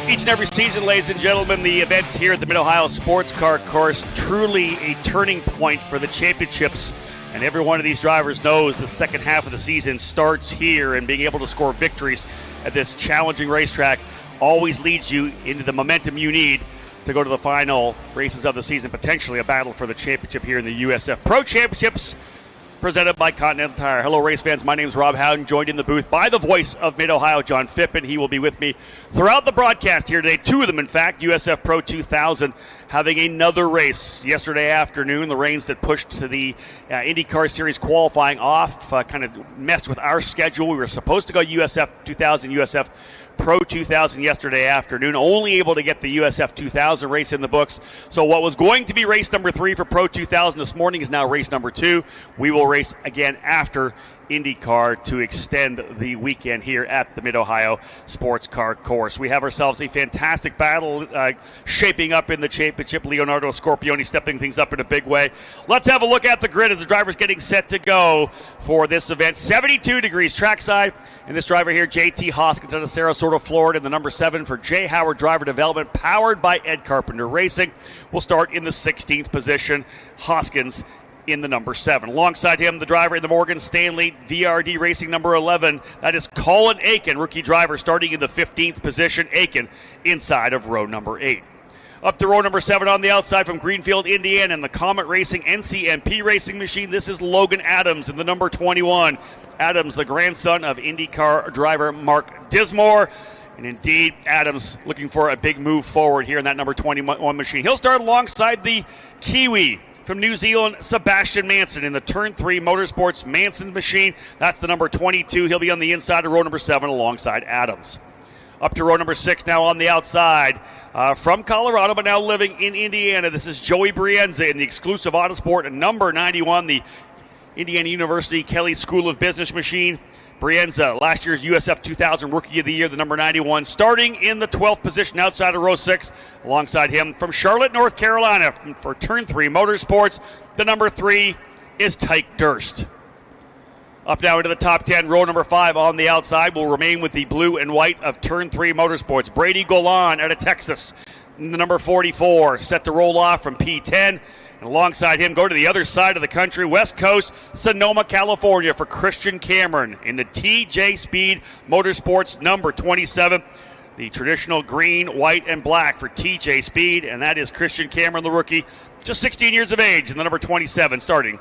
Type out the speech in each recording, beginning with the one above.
Each and every season, ladies and gentlemen, the events here at the Mid-Ohio Sports Car Course, truly a turning point for the championships. And every one of these drivers knows the second half of the season starts here, and being able to score victories at this challenging racetrack always leads you into the momentum you need to go to the final races of the season, potentially a battle for the championship here in the USF Pro Championships, presented by Continental Tire. Hello, race fans. My name is Rob Howden, joined in the booth by the voice of Mid-Ohio, John Phippen. He will be with me throughout the broadcast here today. Two of them, in fact. USF Pro 2000 having another race yesterday afternoon. The rains that pushed to the IndyCar Series qualifying off kind of messed with our schedule. We were supposed to go USF 2000, USF Pro 2000 yesterday afternoon, only able to get the USF 2000 race in the books. So what was going to be race number 3 for Pro 2000 this morning is now race number 2. We will race again after IndyCar to extend the weekend here at the Mid-Ohio Sports Car Course. We have ourselves a fantastic battle shaping up in the championship. Leonardo Scorpioni stepping things up in a big way. Let's have a look at the grid as the driver's getting set to go for this event. 72 degrees trackside, and this driver here, JT Hoskins out of Sarasota, Florida, the number 7 for J. Howard Driver Development, powered by Ed Carpenter Racing, will start in the 16th position. Hoskins in the number 7. Alongside him, the driver in the Morgan Stanley VRD Racing number 11. That is Colin Aiken, rookie driver, starting in the 15th position. Aiken inside of row number 8. Up to row number 7 on the outside from Greenfield, Indiana, and the Comet Racing NCMP racing machine. This is Logan Adams in the number 21. Adams, the grandson of IndyCar driver Mark Dismore. And indeed, Adams looking for a big move forward here in that number 21 machine. He'll start alongside the Kiwi from New Zealand, Sebastian Manson, in the Turn 3 Motorsports Manson machine. That's the number 22. He'll be on the inside of row number 7 alongside Adams. Up to row number 6 now on the outside. From Colorado, but now living in Indiana, this is Joey Brienza in the exclusive Autosport and number 91, the Indiana University Kelley School of Business machine. Brienza, last year's USF 2000 Rookie of the Year, the number 91, starting in the 12th position outside of row 6. Alongside him from Charlotte, North Carolina, for Turn 3 Motorsports, the number 3 is Tyke Durst. Up now into the top 10, row number 5 on the outside will remain with the blue and white of Turn 3 Motorsports. Brady Golan out of Texas, the number 44, set to roll off from P10. And alongside him, go to the other side of the country, West Coast, Sonoma, California, for Christian Cameron in the TJ Speed Motorsports number 27. The traditional green, white, and black for TJ Speed, and that is Christian Cameron, the rookie, just 16 years of age, and the number 27, starting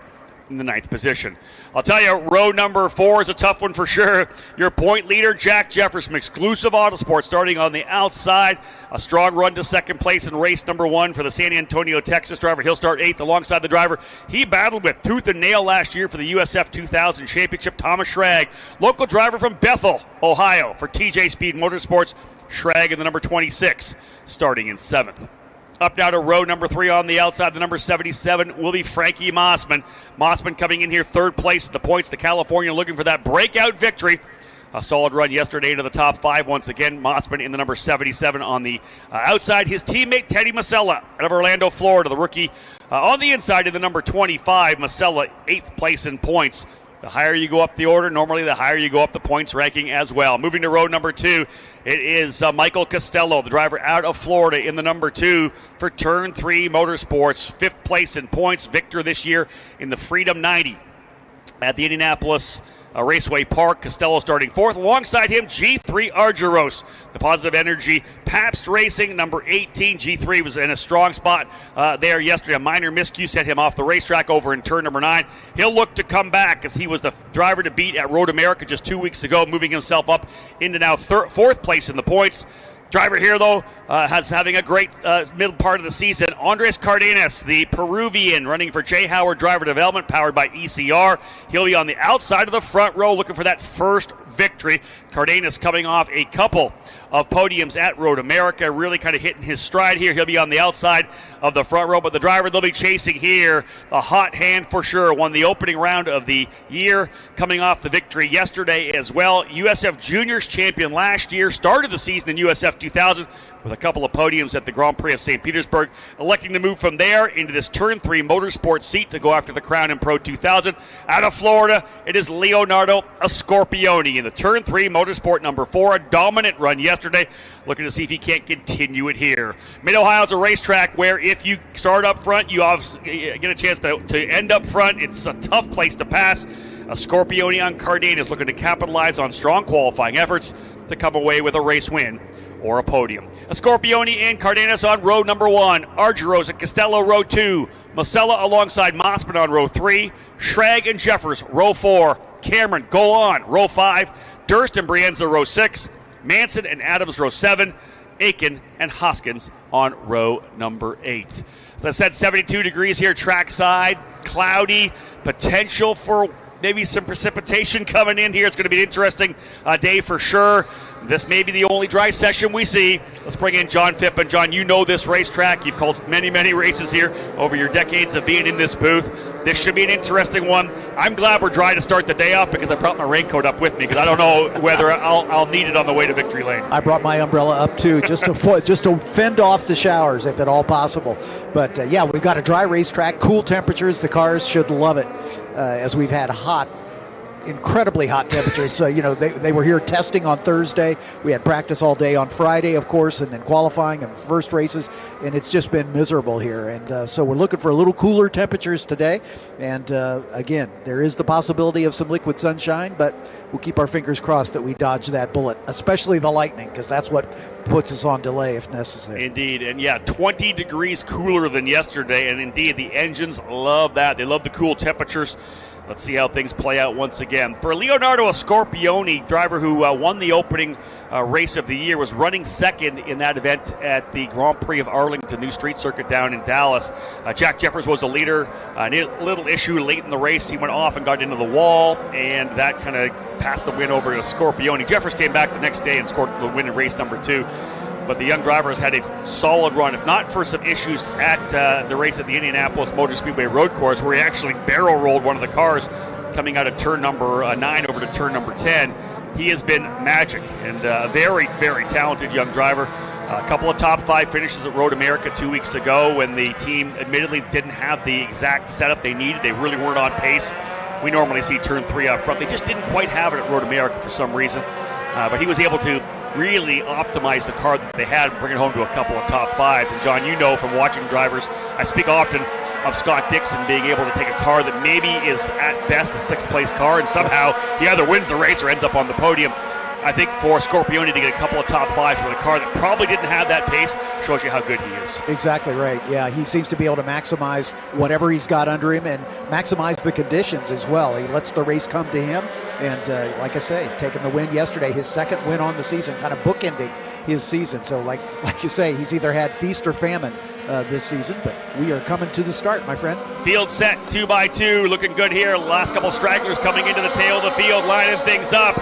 in the 9th position. I'll tell you, row number 4 is a tough one for sure. Your point leader, Jack Jefferson, exclusive Autosport, starting on the outside. A strong run to second place in race number 1 for the San Antonio, Texas driver. He'll start 8th alongside the driver he battled with tooth and nail last year for the USF 2000 Championship, Thomas Schrag. Local driver from Bethel, Ohio, for TJ Speed Motorsports. Schrag in the number 26, starting in 7th. Up now to row number 3 on the outside. The number 77 will be Frankie Mossman. Mossman coming in here 3rd place at the points to California, looking for that breakout victory. A solid run yesterday into the top 5 once again. Mossman in the number 77 on the outside. His teammate Teddy Masella out of Orlando, Florida, the rookie on the inside in the number 25. Masella 8th place in points. The higher you go up the order, normally the higher you go up the points ranking as well. Moving to row number 2, it is Michael Costello, the driver out of Florida, in the number 2 for Turn 3 Motorsports. 5th place in points, victor this year in the Freedom 90 at the Indianapolis Raceway Park. Costello starting 4th. Alongside him, G3 Argyros, the Positive Energy Pabst Racing, number 18. G3 was in a strong spot there yesterday. A minor miscue sent him off the racetrack over in turn number 9. He'll look to come back as he was the driver to beat at Road America just 2 weeks ago, moving himself up into now 4th place in the points. Driver here, though, having a great middle part of the season. Andres Cardenas, the Peruvian, running for J. Howard Driver Development, powered by ECR. He'll be on the outside of the front row looking for that first victory. Cardenas coming off a couple of podiums at Road America, really kind of hitting his stride here. He'll be on the outside of the front row, but the driver they'll be chasing here, a hot hand for sure, won the opening round of the year, coming off the victory yesterday as well. USF Juniors champion last year, started the season in USF 2000 with a couple of podiums at the Grand Prix of St. Petersburg, electing to move from there into this Turn 3 Motorsports seat to go after the crown in Pro 2000. Out of Florida, it is Leonardo Scorpioni in the Turn 3 Motorsport number 4, a dominant run yesterday. yesterday. Looking to see if he can't continue it here. Mid-Ohio's a racetrack where if you start up front, you obviously get a chance to end up front. It's a tough place to pass. A Scorpione on Cardenas looking to capitalize on strong qualifying efforts to come away with a race win or a podium. A Scorpione and Cardenas on road number 1. Argyros and Costello road 2. Masella alongside Mossman on row 3. Schrag and Jeffers row 4. Cameron go on row 5. Durst and Brienza row 6. Manson and Adams row 7. Aiken and Hoskins on row number 8. As I said, 72 degrees here trackside. Cloudy. Potential for maybe some precipitation coming in here. It's going to be an interesting day for sure. This may be the only dry session we see. Let's bring in John Phippen. John, you know this racetrack. You've called many, many races here over your decades of being in this booth. This should be an interesting one. I'm glad we're dry to start the day off because I brought my raincoat up with me because I don't know whether I'll need it on the way to Victory Lane. I brought my umbrella up too, just to fend off the showers if at all possible. But yeah, we've got a dry racetrack, cool temperatures. The cars should love it as we've had incredibly hot temperatures. So, they were here testing on Thursday. We had practice all day on Friday, of course, and then qualifying and first races, and it's just been miserable here. And so we're looking for a little cooler temperatures today. And again, there is the possibility of some liquid sunshine, but we'll keep our fingers crossed that we dodge that bullet, especially the lightning, because that's what puts us on delay if necessary. Indeed, and 20 degrees cooler than yesterday, and indeed the engines love that. They love the cool temperatures. Let's see how things play out once again. For Leonardo Scorpione, driver who won the opening race of the year, was running second in that event at the Grand Prix of Arlington, new street circuit down in Dallas. Jack Jeffers was the leader. A little issue late in the race. He went off and got into the wall, and that kind of passed the win over to Scorpione. Jeffers came back the next day and scored the win in race number 2. But the young driver has had a solid run, if not for some issues at the race at the Indianapolis Motor Speedway road course, where he actually barrel rolled one of the cars coming out of turn number 9 over to turn number 10. He has been magic and a very, very talented young driver. A couple of top 5 finishes at Road America 2 weeks ago when the team admittedly didn't have the exact setup they needed. They really weren't on pace. We normally see turn 3 up front. They just didn't quite have it at Road America for some reason. But he was able to really optimize the car that they had and bring it home to a couple of top 5s. And John, you know from watching drivers, I speak often of Scott Dixon being able to take a car that maybe is at best a 6th place car and somehow he either wins the race or ends up on the podium. I think for Scorpione to get a couple of top 5s with a car that probably didn't have that pace shows you how good he is. Exactly right. Yeah, he seems to be able to maximize whatever he's got under him and maximize the conditions as well. He lets the race come to him. And like I say, taking the win yesterday, his 2nd win on the season, kind of bookending his season. So like you say, he's either had feast or famine this season, but we are coming to the start, my friend. Field set 2x2, looking good here. Last couple stragglers coming into the tail of the field, lining things up.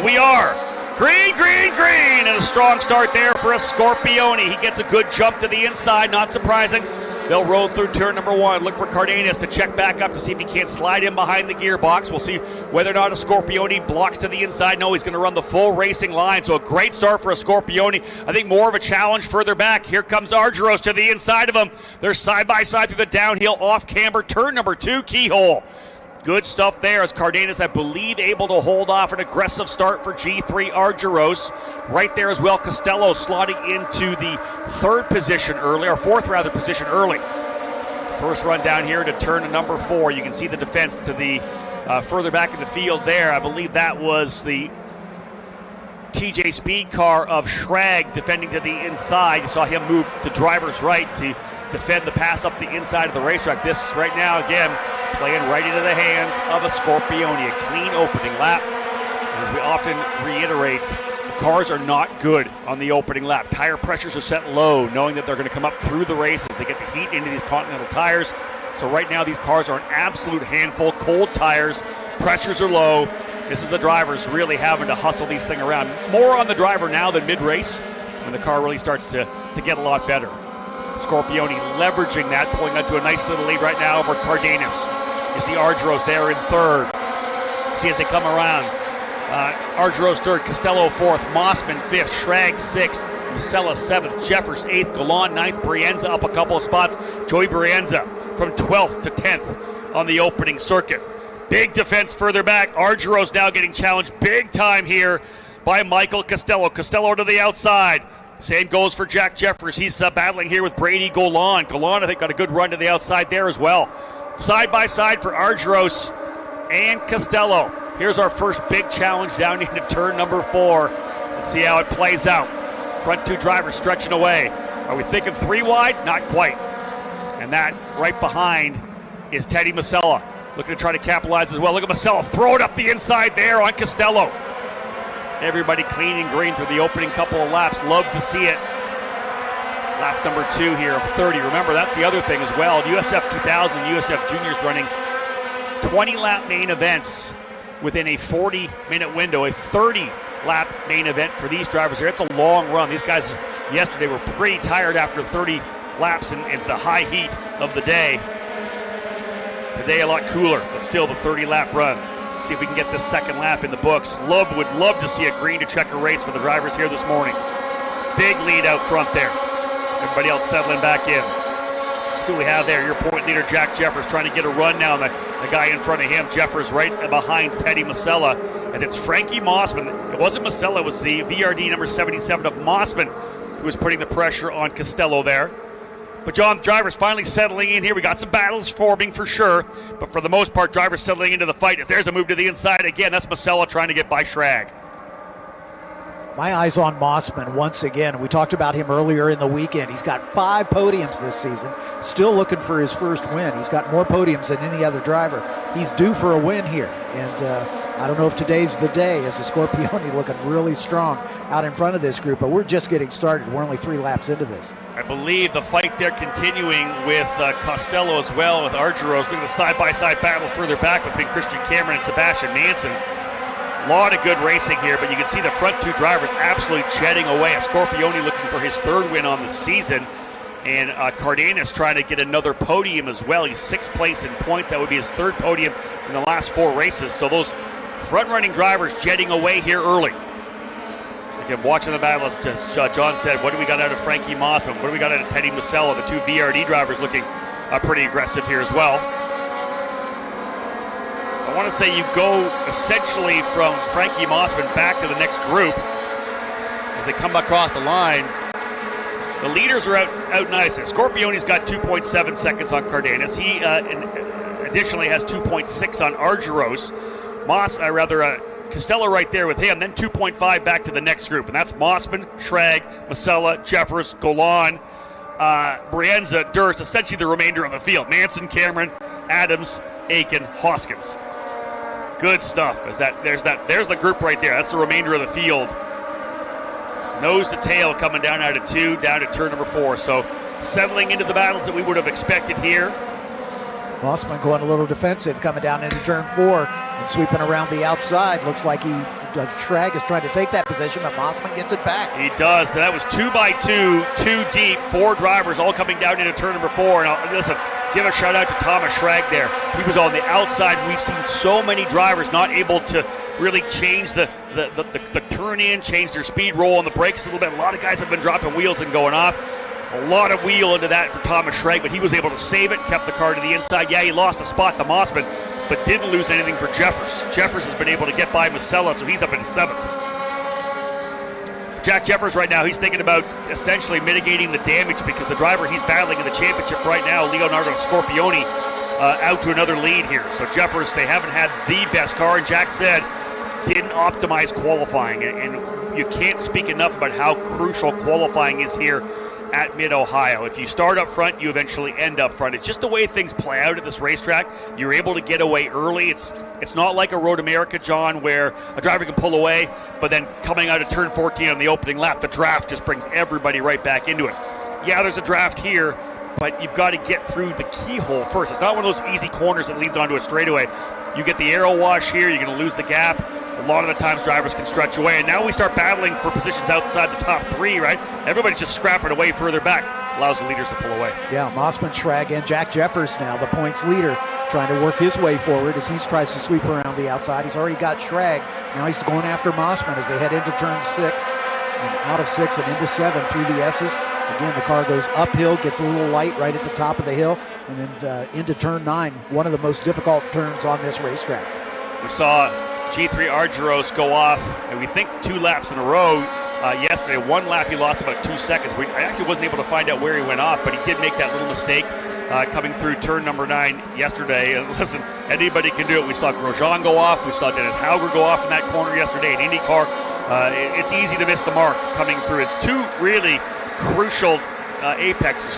We are green, green, green, and a strong start there for a Scorpione. He gets a good jump to the inside, not surprising. They'll roll through turn number 1. Look for Cardenas to check back up to see if he can't slide in behind the gearbox. We'll see whether or not a Scorpione blocks to the inside. No, he's going to run the full racing line. So a great start for a Scorpione. I think more of a challenge further back. Here comes Argyros to the inside of him. They're side by side through the downhill off camber. Turn number 2, keyhole. Good stuff there as Cardenas, I believe, able to hold off an aggressive start for G3 Argyros. Right there as well, Costello slotting into the 4th position early. First run down here to turn number 4. You can see the defense to the further back in the field there. I believe that was the TJ Speed car of Schrag defending to the inside. You saw him move to driver's right to defend the pass up the inside of the racetrack. This right now, again, playing right into the hands of a Scorpione. A clean opening lap. As we often reiterate, the cars are not good on the opening lap. Tire pressures are set low, knowing that they're going to come up through the race as they get the heat into these Continental tires. So right now, these cars are an absolute handful. Cold tires, pressures are low. This is the drivers really having to hustle these things around. More on the driver now than mid-race, when the car really starts to get a lot better. Scorpione leveraging that, pulling that to a nice little lead right now over Cardenas. You see Argyros there in 3rd. See as they come around. Argyros 3rd, Costello 4th, Mossman 5th, Schrag 6th, Masella 7th, Jeffers 8th, Gallant 9th, Brienza up a couple of spots. Joey Brienza from 12th to 10th on the opening circuit. Big defense further back. Argyros now getting challenged big time here by Michael Costello. Costello to the outside. Same goes for Jack Jeffers. He's battling here with Brady Golan. Golan, I think, got a good run to the outside there as well. Side by side for Argyros and Costello. Here's our first big challenge down into turn number 4. Let's see how it plays out. Front 2 drivers stretching away. Are we thinking 3 wide? Not quite. And that right behind is Teddy Masella, looking to try to capitalize as well. Look at Masella throw it up the inside there on Costello. Everybody clean and green through the opening couple of laps. Love to see it. Lap number 2 here of 30. Remember, that's the other thing as well. USF 2000 and USF Juniors running 20-lap main events within a 40-minute window. A 30-lap main event for these drivers here. It's a long run. These guys yesterday were pretty tired after 30 laps in the high heat of the day. Today a lot cooler, but still the 30-lap run. See if we can get this second lap in the books. Would love to see a green to checker race for the drivers here this morning. Big lead out front there. Everybody else settling back in. Let's see what we have there. Your point leader, Jack Jeffers, trying to get a run now. The guy in front of him, Jeffers, right behind Teddy Masella. And it's Frankie Mossman. It wasn't Masella, it was the VRD number 77 of Mossman who was putting the pressure on Costello there. But John, drivers finally settling in here. We got some battles forming for sure, but for the most part, drivers settling into the fight. If there's a move to the inside again, that's Masella trying to get by Schrag. My eyes on Mossman once again. We talked about him earlier in the weekend. He's got 5 podiums this season, still looking for his first win. He's got more podiums than any other driver. He's due for a win here, and I don't know if today's the day, as the Scorpione looking really strong out in front of this group, but we're just getting started. We're only 3 laps into this. I believe the fight there continuing with Costello as well, with Argyros. Look at the side-by-side battle further back between Christian Cameron and Sebastian Manson. A lot of good racing here, but you can see the front 2 drivers absolutely jetting away. A Scorpione looking for his 3rd win on the season, and Cardenas trying to get another podium as well. He's 6th place in points. That would be his 3rd podium in the last 4 races. So those front-running drivers jetting away here early. Again, watching the battle, as John said, what do we got out of Frankie Mossman? What do we got out of Teddy Masella? The 2 VRD drivers looking pretty aggressive here as well. I want to say you go essentially from Frankie Mossman back to the next group as they come across the line. The leaders are out nice. Scorpione's got 2.7 seconds on Cardenas. He additionally has 2.6 on Argyros. Costello right there with him, then 2.5 back to the next group, and that's Mossman, Schrag, Masella, Jeffers, Golan, Brienza, Durst, essentially the remainder of the field. Manson, Cameron, Adams, Aiken, Hoskins. Good stuff. There's the group right there. That's the remainder of the field. Nose to tail coming down out of 2, down to turn number 4. So settling into the battles that we would have expected here. Mossman going a little defensive, coming down into turn 4 and sweeping around the outside. Looks like Schrag is trying to take that position, but Mossman gets it back. He does. That was 2 by 2, 2 deep, 4 drivers all coming down into turn number 4. And listen, give a shout out to Thomas Schrag there. He was on the outside. We've seen so many drivers not able to really change the turn in, change their speed, roll on the brakes a little bit. A lot of guys have been dropping wheels and going off. A lot of wheel into that for Thomas Schrag, but he was able to save it, kept the car to the inside. Yeah, he lost a spot to Mossman, but didn't lose anything for Jeffers. Jeffers has been able to get by Masella, so he's up in 7th. Jack Jeffers right now, he's thinking about essentially mitigating the damage because the driver he's battling in the championship right now, Leonardo Scorpione, out to another lead here. So Jeffers, they haven't had the best car, and Jack said didn't optimize qualifying, and you can't speak enough about how crucial qualifying is here at Mid-Ohio. If you start up front, you eventually end up front. It's just the way things play out at this racetrack. You're able to get away early. It's not like a Road America, John, where a driver can pull away, but then coming out of turn 14 on the opening lap, the draft just brings everybody right back into it. Yeah, there's a draft here, but you've got to get through the keyhole first. It's not one of those easy corners that leads onto a straightaway. You get the aero wash here, you're going to lose the gap. A lot of the times drivers can stretch away, and now we start battling for positions outside the top 3, right? Everybody's just scrapping away further back. Allows the leaders to pull away. Yeah, Mossman, Schrag, and Jack Jeffers now, the points leader, trying to work his way forward as he tries to sweep around the outside. He's already got Schrag. Now he's going after Mossman as they head into turn 6, and out of 6 and into 7 through the S's. Again, the car goes uphill, gets a little light right at the top of the hill, and then into turn 9, one of the most difficult turns on this racetrack. We saw G3 Argyros go off, and we think 2 laps in a row yesterday. 1 lap he lost about 2 seconds. I actually wasn't able to find out where he went off, but he did make that little mistake coming through turn number 9 yesterday. And listen, anybody can do it. We saw Grosjean go off. We saw Dennis Hauger go off in that corner yesterday in IndyCar. It's easy to miss the mark coming through. It's 2 really crucial apexes.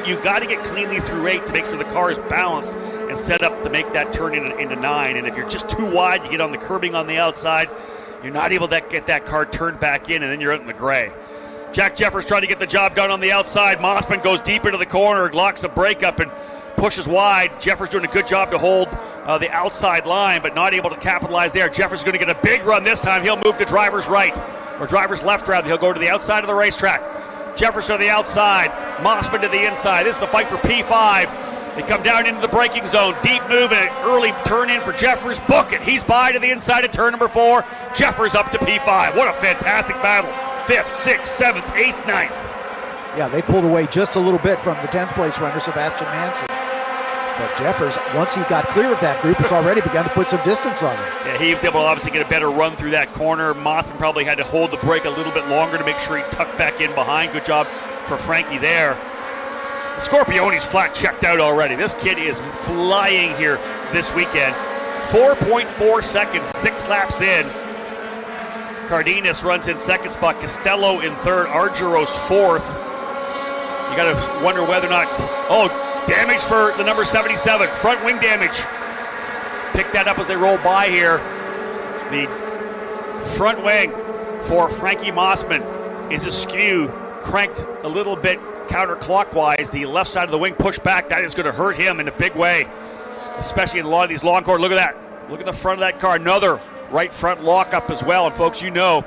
You got to get cleanly through 8 to make sure the car is balanced and set up to make that turn into 9. And if you're just too wide, you get on the curbing on the outside, you're not able to get that car turned back in, and then you're out in the gray. Jack Jeffers trying to get the job done on the outside. Mossman goes deep into the corner, locks the brake up, and pushes wide. Jeffers doing a good job to hold the outside line, but not able to capitalize there. Jeffers is going to get a big run this time. He'll move to driver's right, or driver's left rather. He'll go to the outside of the racetrack. Jeffers to the outside, Mossman to the inside. This is the fight for P5. They come down into the braking zone. Deep move and an early turn in for Jeffers. Book it. He's by to the inside of turn number 4. Jeffers up to P5. What a fantastic battle. 5th, 6th, 7th, 8th, 9th. Yeah, they pulled away just a little bit from the 10th place runner, Sebastian Manson. But Jeffers, once he got clear of that group, has already begun to put some distance on him. Yeah, he was able to obviously get a better run through that corner. Mossman probably had to hold the brake a little bit longer to make sure he tucked back in behind. Good job for Frankie there. Scorpione's flat checked out already. This kid is flying here this weekend. 4.4 seconds, 6 laps in. Cardenas runs in second spot. Costello in third. Argyros fourth. You got to wonder whether or not... Oh, damage for the number 77. Front wing damage. Pick that up as they roll by here. The front wing for Frankie Mossman is askew. Cranked a little bit counterclockwise. The left side of the wing pushed back. That is going to hurt him in a big way, especially in a lot of these long corners. Look at that. Look at the front of that car. Another right front lock up as well. And folks, you know,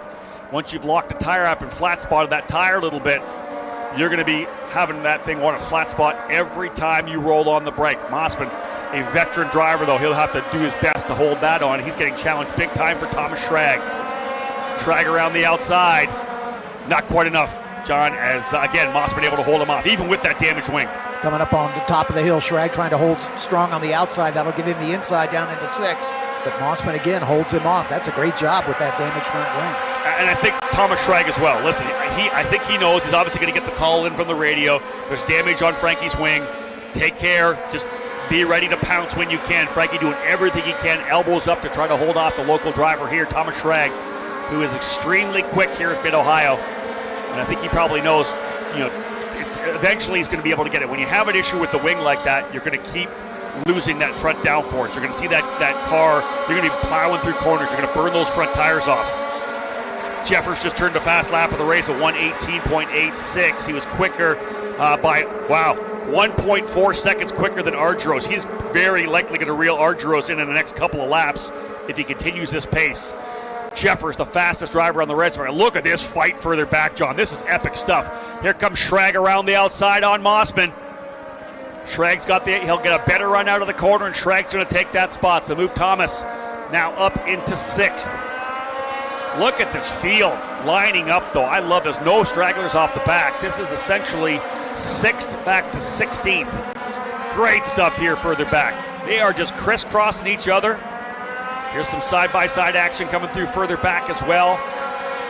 once you've locked the tire up and flat spotted that tire a little bit, you're going to be having that thing want a flat spot every time you roll on the brake. Mossman, a veteran driver, though, he'll have to do his best to hold that on. He's getting challenged big time for Thomas Schrag. Schrag around the outside. Not quite enough, John, as again, Mossman able to hold him off, even with that damaged wing. Coming up on the top of the hill, Schrag trying to hold strong on the outside. That'll give him the inside down into 6. But Mossman again holds him off. That's a great job with that damaged front wing. And I think Thomas Schrag as well. Listen, I think he knows he's obviously going to get the call in from the radio. There's damage on Frankie's wing. Take care. Just be ready to pounce when you can. Frankie doing everything he can, elbows up to try to hold off the local driver here, Thomas Schrag, who is extremely quick here at Mid-Ohio. And I think he probably knows, you know, eventually he's going to be able to get it. When you have an issue with the wing like that, you're going to keep losing that front downforce. You're going to see that car, you're going to be plowing through corners. You're going to burn those front tires off. Jeffers just turned a fast lap of the race at 1:18.86. He was quicker by 1.4 seconds quicker than Argyros. He's very likely going to reel Argyros in the next couple of laps if he continues this pace. Jeffers, the fastest driver on the reservoir. Look at this fight further back, John. This is epic stuff. Here comes Schrag around the outside on Mossman. Schrag's he'll get a better run out of the corner, and Schrag's going to take that spot. So move Thomas now up into 6th. Look at this field lining up, though. I love this. No stragglers off the back. This is essentially 6th back to 16th. Great stuff here further back. They are just crisscrossing each other. Here's some side-by-side action coming through further back as well.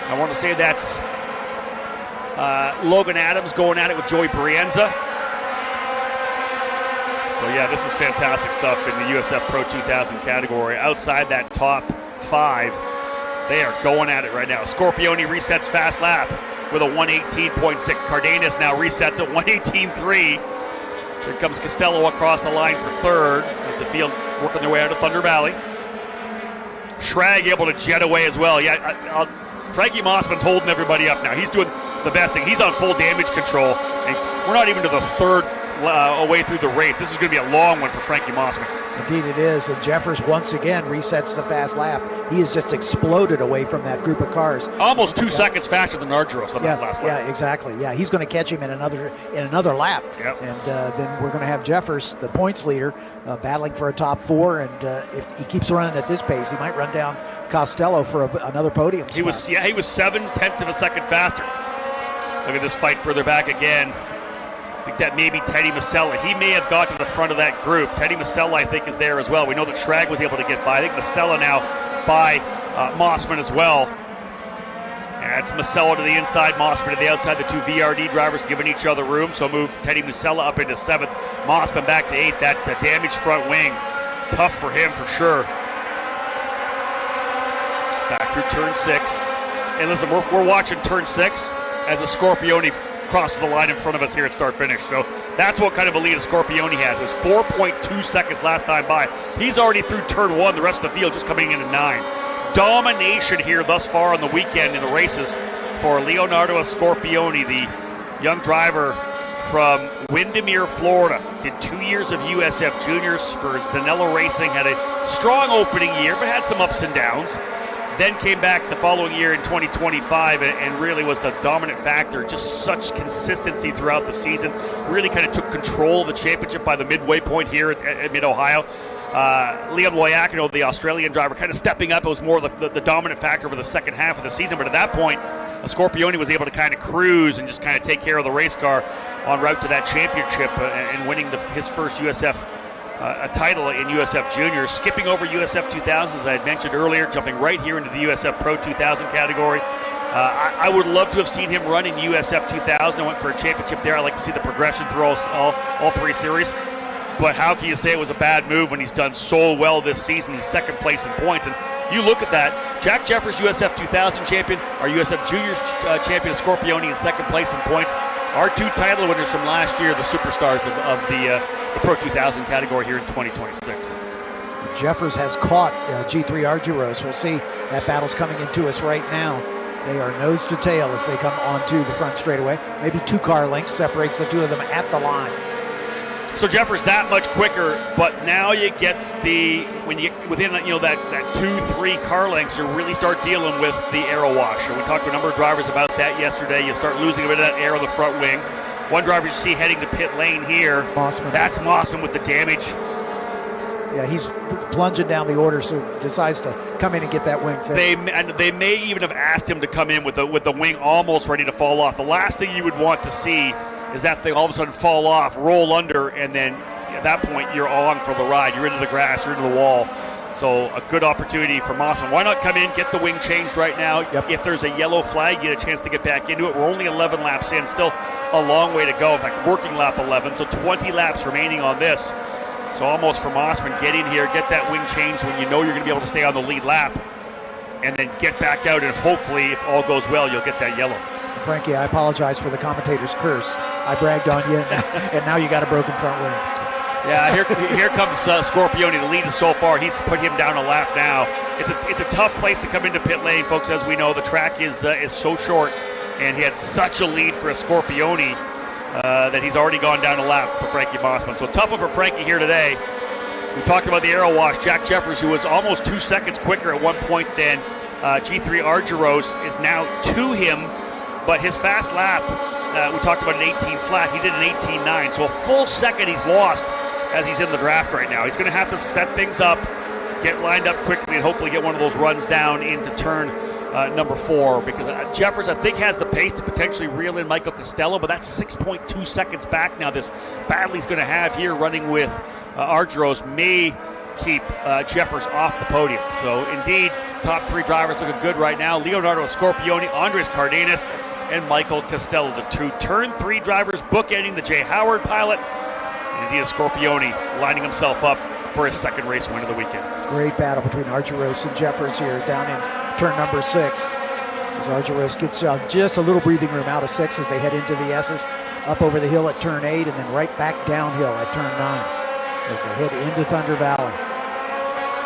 I want to say that's Logan Adams going at it with Joey Brienza. So, yeah, this is fantastic stuff in the USF Pro 2000 category. Outside that top 5, they are going at it right now. Scorpione resets fast lap with a 1:18.6. Cardenas now resets at 1:18.3. Here comes Costello across the line for 3rd as the field working their way out of Thunder Valley. Schrag able to jet away as well. Yeah, Frankie Mossman's holding everybody up now. He's doing the best thing. He's on full damage control, and we're not even to the 3rd away through the race. This is going to be a long one for Frankie Mossman. Indeed it is, and Jeffers once again resets the fast lap. He has just exploded away from that group of cars. Almost 2 seconds faster than Argyros on that last lap. Yeah, exactly. Yeah, he's going to catch him in another lap. Yep. And then we're going to have Jeffers, the points leader, battling for a top 4. And if he keeps running at this pace, he might run down Costello for another podium spot. He was 0.7 of a second faster. Look at this fight further back again. I think that maybe Teddy Masella. He may have got to the front of that group. Teddy Masella, I think, is there as well. We know that Schrag was able to get by. I think Masella now by Mossman as well. That's Musella to the inside, Mossman to the outside. The two VRD drivers giving each other room. So move Teddy Musella up into 7th. Mossman back to 8th. That damaged front wing. Tough for him for sure. Back through turn 6. And listen, we're watching turn 6 as a Scorpione crosses the line in front of us here at start finish. So that's what kind of a lead a Scorpione has. It was 4.2 seconds last time by. He's already through turn 1. The rest of the field just coming in at 9. Domination here thus far on the weekend in the races for Leonardo Scorpione, the young driver from Windermere, Florida. Did 2 years of USF Juniors for Zanella Racing. Had a strong opening year, but had some ups and downs. Then came back the following year in 2025 and really was the dominant factor. Just such consistency throughout the season. Really kind of took control of the championship by the midway point here at Mid-Ohio. Leon Wayakino, the Australian driver, kind of stepping up. It was more the dominant factor for the second half of the season. But at that point, Scorpione was able to kind of cruise and just kind of take care of the race car en route to that championship and winning his first USF a title in USF Juniors, skipping over USF 2000, as I had mentioned earlier, jumping right here into the USF Pro 2000 category. I would love to have seen him run in USF 2000. I went for a championship there. I like to see the progression through all 3 series. But how can you say it was a bad move when he's done so well this season? He's second place in points. And you look at that, Jack Jeffers, USF 2000 champion, our USF Juniors champion, Scorpione in second place in points. Our 2 title winners from last year, the superstars of the Pro 2000 category here in 2026. Jeffers has caught G3 Argyros. We'll see. That battle's coming into us right now. They are nose to tail as they come onto the front straightaway. Maybe 2 car lengths separates the 2 of them at the line. So Jeffers that much quicker, but now you get when you get within that 2-3 car lengths, you really start dealing with the aero wash. And we talked to a number of drivers about that yesterday. You start losing a bit of that air on the front wing. One driver you see heading to pit lane here. Mossman. That's Mossman with the damage. Yeah, he's plunging down the order, so decides to come in and get that wing fixed. They may even have asked him to come in with the wing almost ready to fall off. The last thing you would want to see is that thing all of a sudden fall off, roll under, and then at that point you're on for the ride. You're into the grass, you're into the wall. So a good opportunity for Mossman. Why not come in, get the wing changed right now? Yep. If there's a yellow flag, get a chance to get back into it. We're only 11 laps in, still a long way to go. In fact, working lap 11, so 20 laps remaining on this. So almost for Mossman, get in here, get that wing changed when you know you're going to be able to stay on the lead lap, and then get back out, and hopefully, if all goes well, you'll get that yellow. Frankie, I apologize for the commentator's curse. I bragged on you, and now you got a broken front wing. Yeah, here comes Scorpione. The lead is so far. He's put him down a lap now. It's a tough place to come into pit lane, folks. As we know, the track is so short, and he had such a lead for a Scorpione that he's already gone down a lap for Frankie Mossman. So tough one for Frankie here today. We talked about the aero wash. Jack Jeffers, who was almost 2 seconds quicker at one point than G3 Argyros, is now to him. But his fast lap, we talked about an 18 flat. He did an 18.9, so a full second he's lost as he's in the draft right now. He's going to have to set things up, get lined up quickly, and hopefully get one of those runs down into turn number 4. Because Jeffers, I think, has the pace to potentially reel in Michael Costello, but that's 6.2 seconds back now. This battle he's going to have here running with Argyros may keep Jeffers off the podium. So, indeed, top 3 drivers looking good right now. Leonardo Scorpione, Andres Cardenas, and Michael Costello, the 2 turn 3 drivers bookending the Jay Howard pilot. And indeed, Scorpione lining himself up for his second race win of the weekend. Great battle between Argyros and Jeffers here down in turn number 6. As Argyros gets just a little breathing room out of 6 as they head into the S's, up over the hill at turn 8, and then right back downhill at turn 9 as they head into Thunder Valley.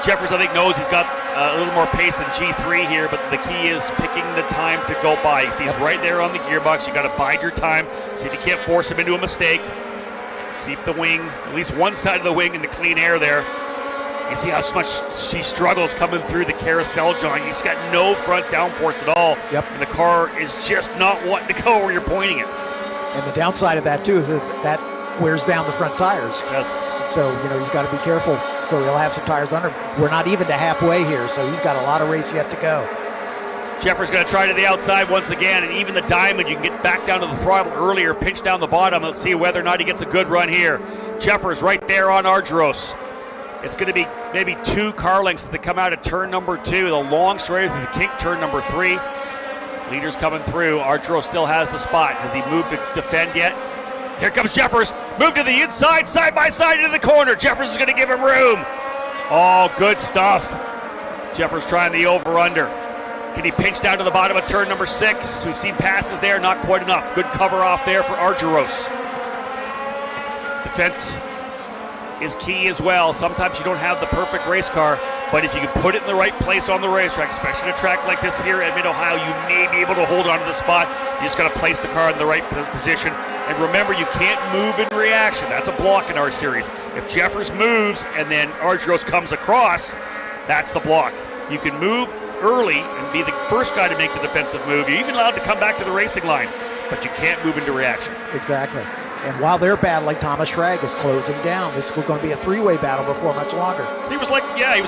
Jeffers, I think, knows he's got a little more pace than G3 here, but the key is picking the time to go by. You see he's right there on the gearbox. You got to bide your time. See if you can't force him into a mistake. Keep the wing, at least one side of the wing in the clean air there. You see how much she struggles coming through the carousel, John. He's got no front downforce at all. Yep. And the car is just not wanting to go where you're pointing it. And the downside of that, too, is that wears down the front tires. Yes. So, he's got to be careful. So he'll have some tires under him. We're not even to halfway here, so he's got a lot of race yet to go. Jeffers going to try to the outside once again, and even the diamond, you can get back down to the throttle earlier, pinch down the bottom. Let's see whether or not he gets a good run here. Jeffers right there on Argyros. It's going to be maybe 2 car lengths that come out of turn number 2. The long straight through the kink turn number 3. Leaders coming through. Arturo still has the spot. Has he moved to defend yet? Here comes Jeffers. Move to the inside, side by side into the corner. Jeffers is going to give him room. Oh, good stuff. Jeffers trying the over-under. Can he pinch down to the bottom of turn number 6? We've seen passes there, not quite enough. Good cover off there for Argyros. Defense is key as well. Sometimes you don't have the perfect race car, but if you can put it in the right place on the racetrack, especially at a track like this here at Mid-Ohio, you may be able to hold on to the spot. You just got to place the car in the right position. And remember, you can't move in reaction. That's a block in our series. If Jeffers moves and then Argyros comes across, that's the block. You can move early and be the first guy to make the defensive move. You're even allowed to come back to the racing line, but you can't move into reaction. Exactly. And while they're battling, Thomas Schrag is closing down. This is going to be a 3-way battle before much longer. He was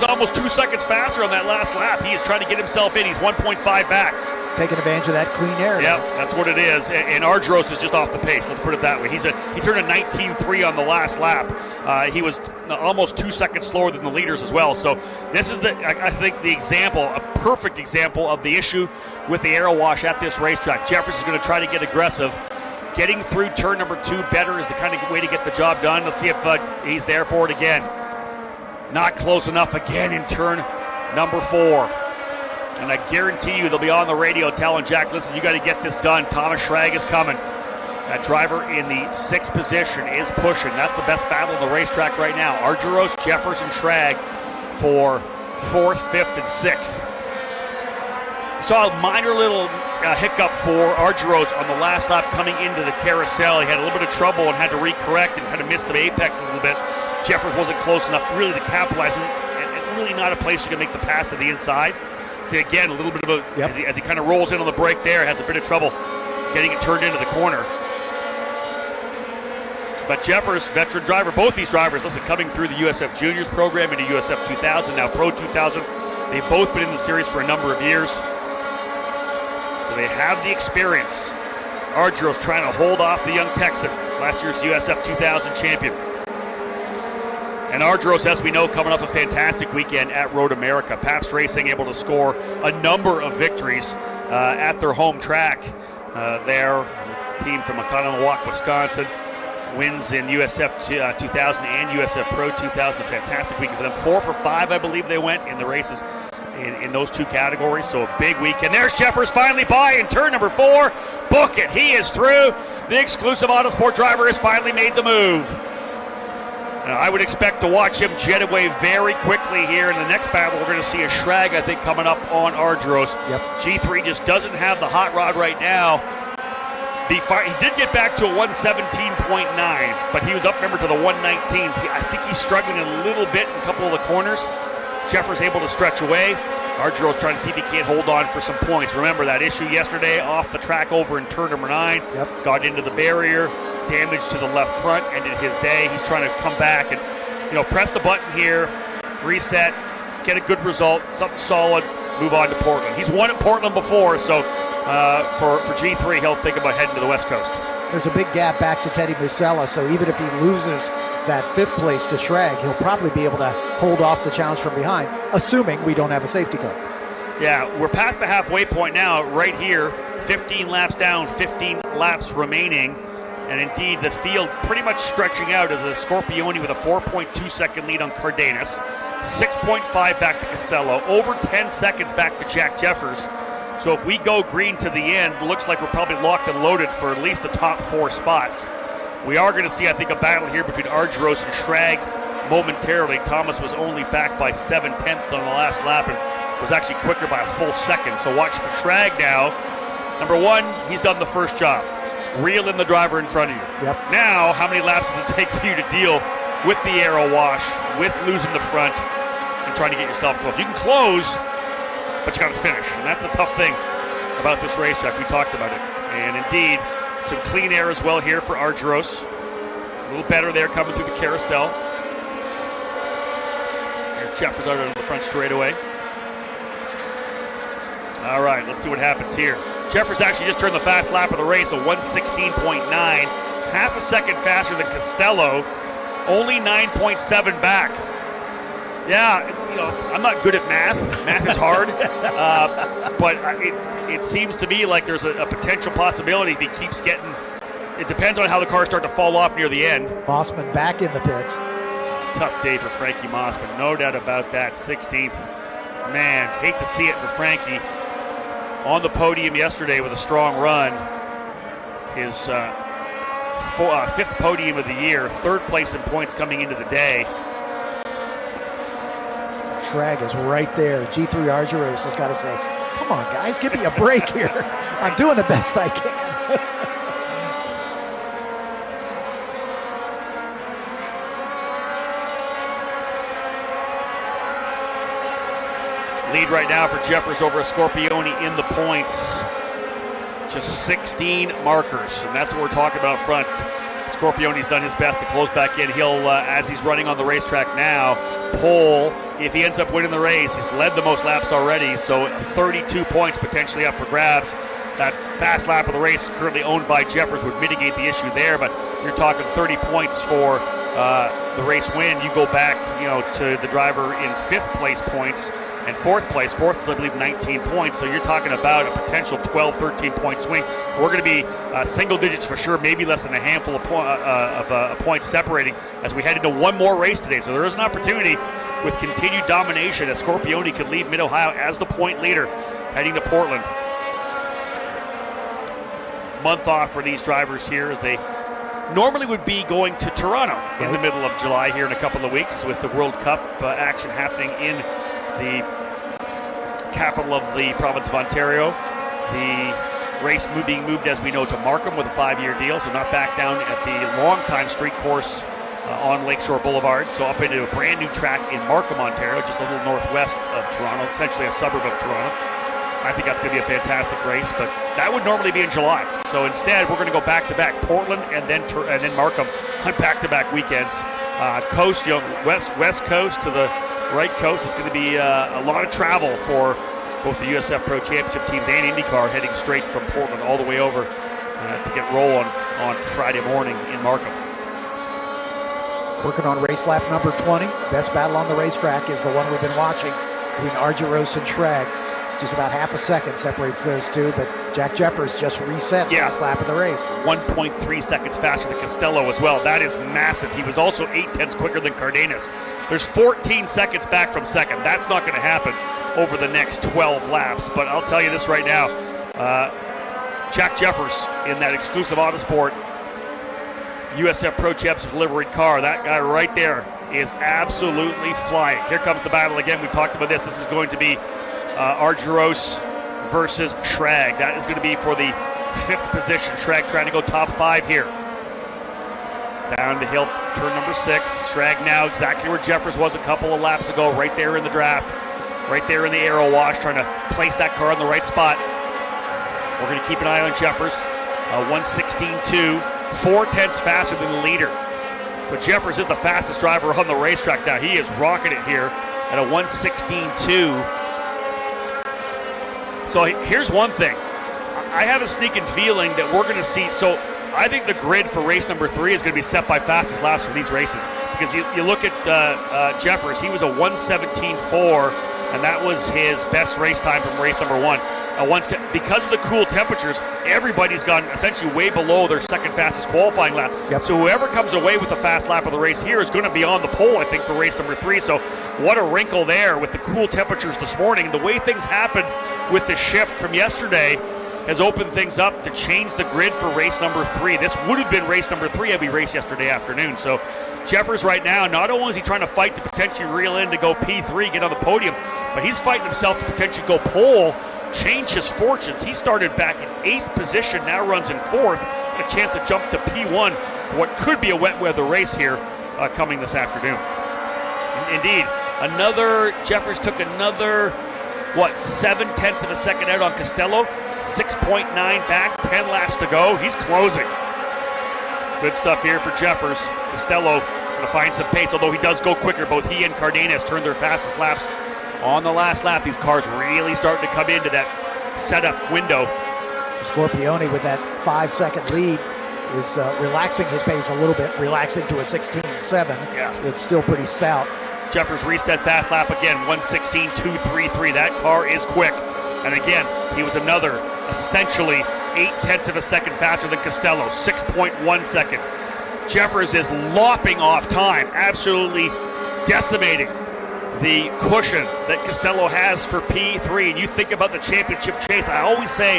almost 2 seconds faster on that last lap. He is trying to get himself in. He's 1.5 back. Taking advantage of that clean air. Yeah, that's what it is. And Argyros is just off the pace. Let's put it that way. He turned a 19.3 on the last lap. He was almost 2 seconds slower than the leaders as well. So this is I think the example, a perfect example of the issue with the aero wash at this racetrack. Jeffers is going to try to get aggressive. Getting through turn number 2 better is the kind of way to get the job done. Let's see if he's there for it again. Not close enough again in turn number 4. And I guarantee you they'll be on the radio telling Jack, listen, you got to get this done. Thomas Schrag is coming. That driver in the 6th position is pushing. That's the best battle on the racetrack right now. Argyros, Jeffers, and Schrag for 4th, 5th, and 6th. Saw a minor little hiccup for Argyros on the last lap coming into the carousel. He had a little bit of trouble and had to recorrect and kind of missed the apex a little bit. Jeffers wasn't close enough really to capitalize, and really not a place you can make the pass to the inside. See, again, a little bit of as he kind of rolls in on the brake there, has a bit of trouble getting it turned into the corner. But Jeffers, veteran driver, both these drivers, listen, coming through the USF Juniors program into USF 2000, now Pro 2000. They've both been in the series for a number of years. So they have the experience. Argyros trying to hold off the young Texan, last year's USF 2000 champion. And Argyros, as we know, coming off a fantastic weekend at Road America. Pabst Racing able to score a number of victories at their home track there. The team from Oconomowoc, Wisconsin, wins in USF 2000 and USF Pro 2000. A fantastic weekend for them. 4 for 5, I believe they went in the races in those 2 categories. So a big weekend. There's Jeffers finally by in turn number 4. Book it. He is through. The exclusive Autosport driver has finally made the move. I would expect to watch him jet away very quickly here. In the next battle, we're going to see a Schrag, I think, coming up on Argyros. Yep. G3 just doesn't have the hot rod right now. He did get back to a 117.9, but he was up, remember, to the 119s. I think he's struggling a little bit in a couple of the corners. Jeffers able to stretch away. Argyros trying to see if he can't hold on for some points. Remember that issue yesterday off the track over in turn number 9. Yep. Got into the barrier. Damage to the left front, ended his day. He's trying to come back and, press the button here, reset, get a good result, something solid, move on to Portland. He's won at Portland before, so for G3, he'll think about heading to the West Coast. There's a big gap back to Teddy Musella, so even if he loses that 5th place to Schrag, he'll probably be able to hold off the challenge from behind, assuming we don't have a safety car. Yeah, we're past the halfway point now, right here. 15 laps down, 15 laps remaining. And indeed, the field pretty much stretching out as a Scorpione with a 4.2 second lead on Cardenas, 6.5 back to Casello, over 10 seconds back to Jack Jeffers. So if we go green to the end, it looks like we're probably locked and loaded for at least the top 4 spots. We are going to see, I think, a battle here between Argyros and Schrag momentarily. Thomas was only back by 7/10 on the last lap and was actually quicker by a full second. So watch for Schrag now. Number 1, he's done the first job. Reel in the driver in front of you. Yep. Now, how many laps does it take for you to deal with the aero wash, with losing the front, and trying to get yourself close? You can close, but you got to finish. And that's the tough thing about this racetrack. We talked about it. And indeed, some clean air as well here for Argyros. A little better there coming through the carousel. Here's Jeffers out of the front straightaway. All right, let's see what happens here. Jeffers actually just turned the fast lap of the race, a 116.9, half a second faster than Costello, only 9.7 back. Yeah, I'm not good at math. Math is hard, but it seems to me like there's a potential possibility if he keeps getting. It depends on how the cars start to fall off near the end. Mossman back in the pits. Tough day for Frankie Mossman, no doubt about that. 16th, man, hate to see it for Frankie. On the podium yesterday with a strong run, his fifth podium of the year, third place in points coming into the day. Schrag is right there. G3 Argyros has got to say, come on, guys, give me a break here. I'm doing the best I can. Lead right now for Jeffers over Scorpione in the points. Just 16 markers, and that's what we're talking about up front. Scorpione's done his best to close back in. He'll, as he's running on the racetrack now, pole. If he ends up winning the race, he's led the most laps already, so 32 points potentially up for grabs. That fast lap of the race currently owned by Jeffers would mitigate the issue there, but you're talking 30 points for the race win. You go back, to the driver in fifth place points and fourth place. Fourth is, I believe, 19 points, so you're talking about a potential 12, 13-point swing. We're going to be single digits for sure, maybe less than a handful of points separating as we head into one more race today. So there is an opportunity with continued domination as Scorpione could lead Mid-Ohio as the point leader heading to Portland. Month off for these drivers here as they normally would be going to Toronto in the middle of July here in a couple of weeks with the World Cup action happening in the capital of the province of Ontario. The race being moved, as we know, to Markham with a 5-year deal, so not back down at the long-time street course on Lakeshore Boulevard, so up into a brand new track in Markham, Ontario, just a little northwest of Toronto, essentially a suburb of Toronto. I think that's going to be a fantastic race, but that would normally be in July. So instead, we're going to go back-to-back Portland and then Markham on back-to-back weekends. Coast, west coast to the right coast. It's going to be a lot of travel for both the USF Pro Championship teams and IndyCar heading straight from Portland all the way over to get rolling on Friday morning in Markham. Working on race lap number 20. Best battle on the racetrack is the one we've been watching between Argyros and Schrag. Just about half a second separates those two, but Jack Jeffers just resets last lap of the race. 1.3 seconds faster than Costello as well. That is massive. He was also 0.8 quicker than Cardenas. There's 14 seconds back from second. That's not going to happen over the next 12 laps, but I'll tell you this right now. Jack Jeffers in that exclusive Autosport USF Pro Championship liveried car, that guy right there is absolutely flying. Here comes the battle again. We talked about this. This is going to be Argyros versus Schrag. That is going to be for the 5th position. Schrag trying to go top 5 here. Down to hill, turn number 6. Schrag now exactly where Jeffers was a couple of laps ago, right there in the draft, right there in the aero wash, trying to place that car in the right spot. We're going to keep an eye on Jeffers. 1:16.2, 0.4 faster than the leader. So Jeffers is the fastest driver on the racetrack now. He is rocking it here at a 1:16.2. So here's one thing. I have a sneaking feeling that we're going to see. So I think the grid for race number 3 is going to be set by fastest laps for these races. Because you look at Jeffers, he was a 1:17.4, and that was his best race time from race number 1. Because of the cool temperatures, everybody's gone essentially way below their second fastest qualifying lap. Yep. So whoever comes away with the fast lap of the race here is going to be on the pole, I think, for race number 3. So what a wrinkle there with the cool temperatures this morning. The way things happened with the shift from yesterday has opened things up to change the grid for race number 3. This would have been race number 3 had we raced yesterday afternoon. So Jeffers right now, not only is he trying to fight to potentially reel in to go P3, get on the podium, but he's fighting himself to potentially go pole, change his fortunes. He started back in 8th position, now runs in 4th, a chance to jump to P1 for what could be a wet weather race here coming this afternoon. Indeed, Jeffers took another, 7/10 of a second out on Costello, 6.9 back, 10 laps to go. He's closing. Good stuff here for Jeffers. Costello going to find some pace, although he does go quicker. Both he and Cardenas turned their fastest laps on the last lap. These cars really starting to come into that setup window. Scorpione with that 5-second lead is relaxing his pace a little bit, relaxing to a 16.7. Yeah. It's still pretty stout. Jeffers reset fast lap again, 1:16.233. That car is quick. And again, he was another essentially 0.8 of a second faster than Costello, 6.1 seconds. Jeffers is lopping off time, absolutely decimating the cushion that Costello has for P3. And you think about the championship chase, I always say,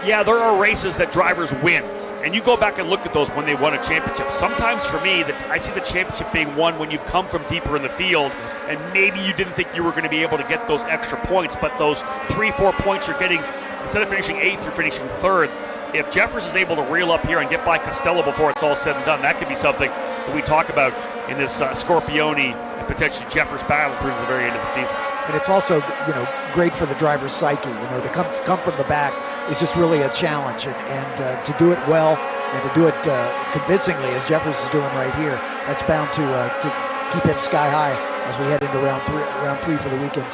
yeah, there are races that drivers win. And you go back and look at those when they won a championship. Sometimes for me, I see the championship being won when you come from deeper in the field, and maybe you didn't think you were going to be able to get those extra points, but those 3-4 points you're getting, instead of finishing 8th, you're finishing 3rd. If Jeffers is able to reel up here and get by Costello before it's all said and done, that could be something that we talk about in this Scorpione and potentially Jeffers battle through the very end of the season. And it's also, great for the driver's psyche. To come from the back is just really a challenge, and to do it well and to do it convincingly, as Jeffers is doing right here, that's bound to keep him sky high as we head into round three for the weekend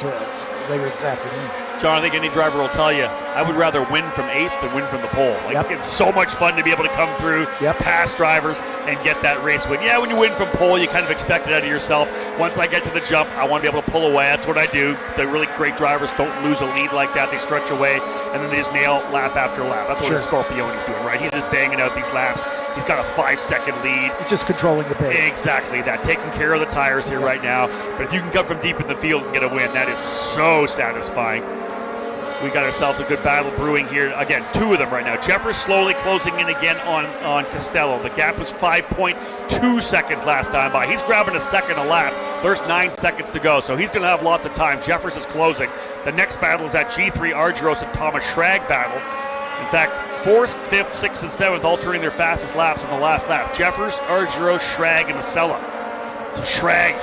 later this afternoon. John, I think any driver will tell you, I would rather win from 8th than win from the pole. It's so much fun to be able to come through, past drivers, and get that race win. Yeah, when you win from pole, you kind of expect it out of yourself. Once I get to the jump, I want to be able to pull away. That's what I do. The really great drivers don't lose a lead like that. They stretch away, and then they just nail lap after lap. That's what Scorpione's doing, right? He's just banging out these laps. He's got a 5-second lead. He's just controlling the pace. Exactly that. Taking care of the tires here right now. But if you can come from deep in the field and get a win, that is so satisfying. We got ourselves a good battle brewing here. Again, 2 of them right now. Jeffers slowly closing in again on Costello. The gap was 5.2 seconds last time by. He's grabbing a second a lap. There's 9 seconds to go, so he's going to have lots of time. Jeffers is closing. The next battle is that G3 Argyros and Thomas Schrag battle. In fact, 4th, 5th, 6th, and 7th all turning their fastest laps on the last lap. Jeffers, Argyros, Schrag, and Masella. So Schrag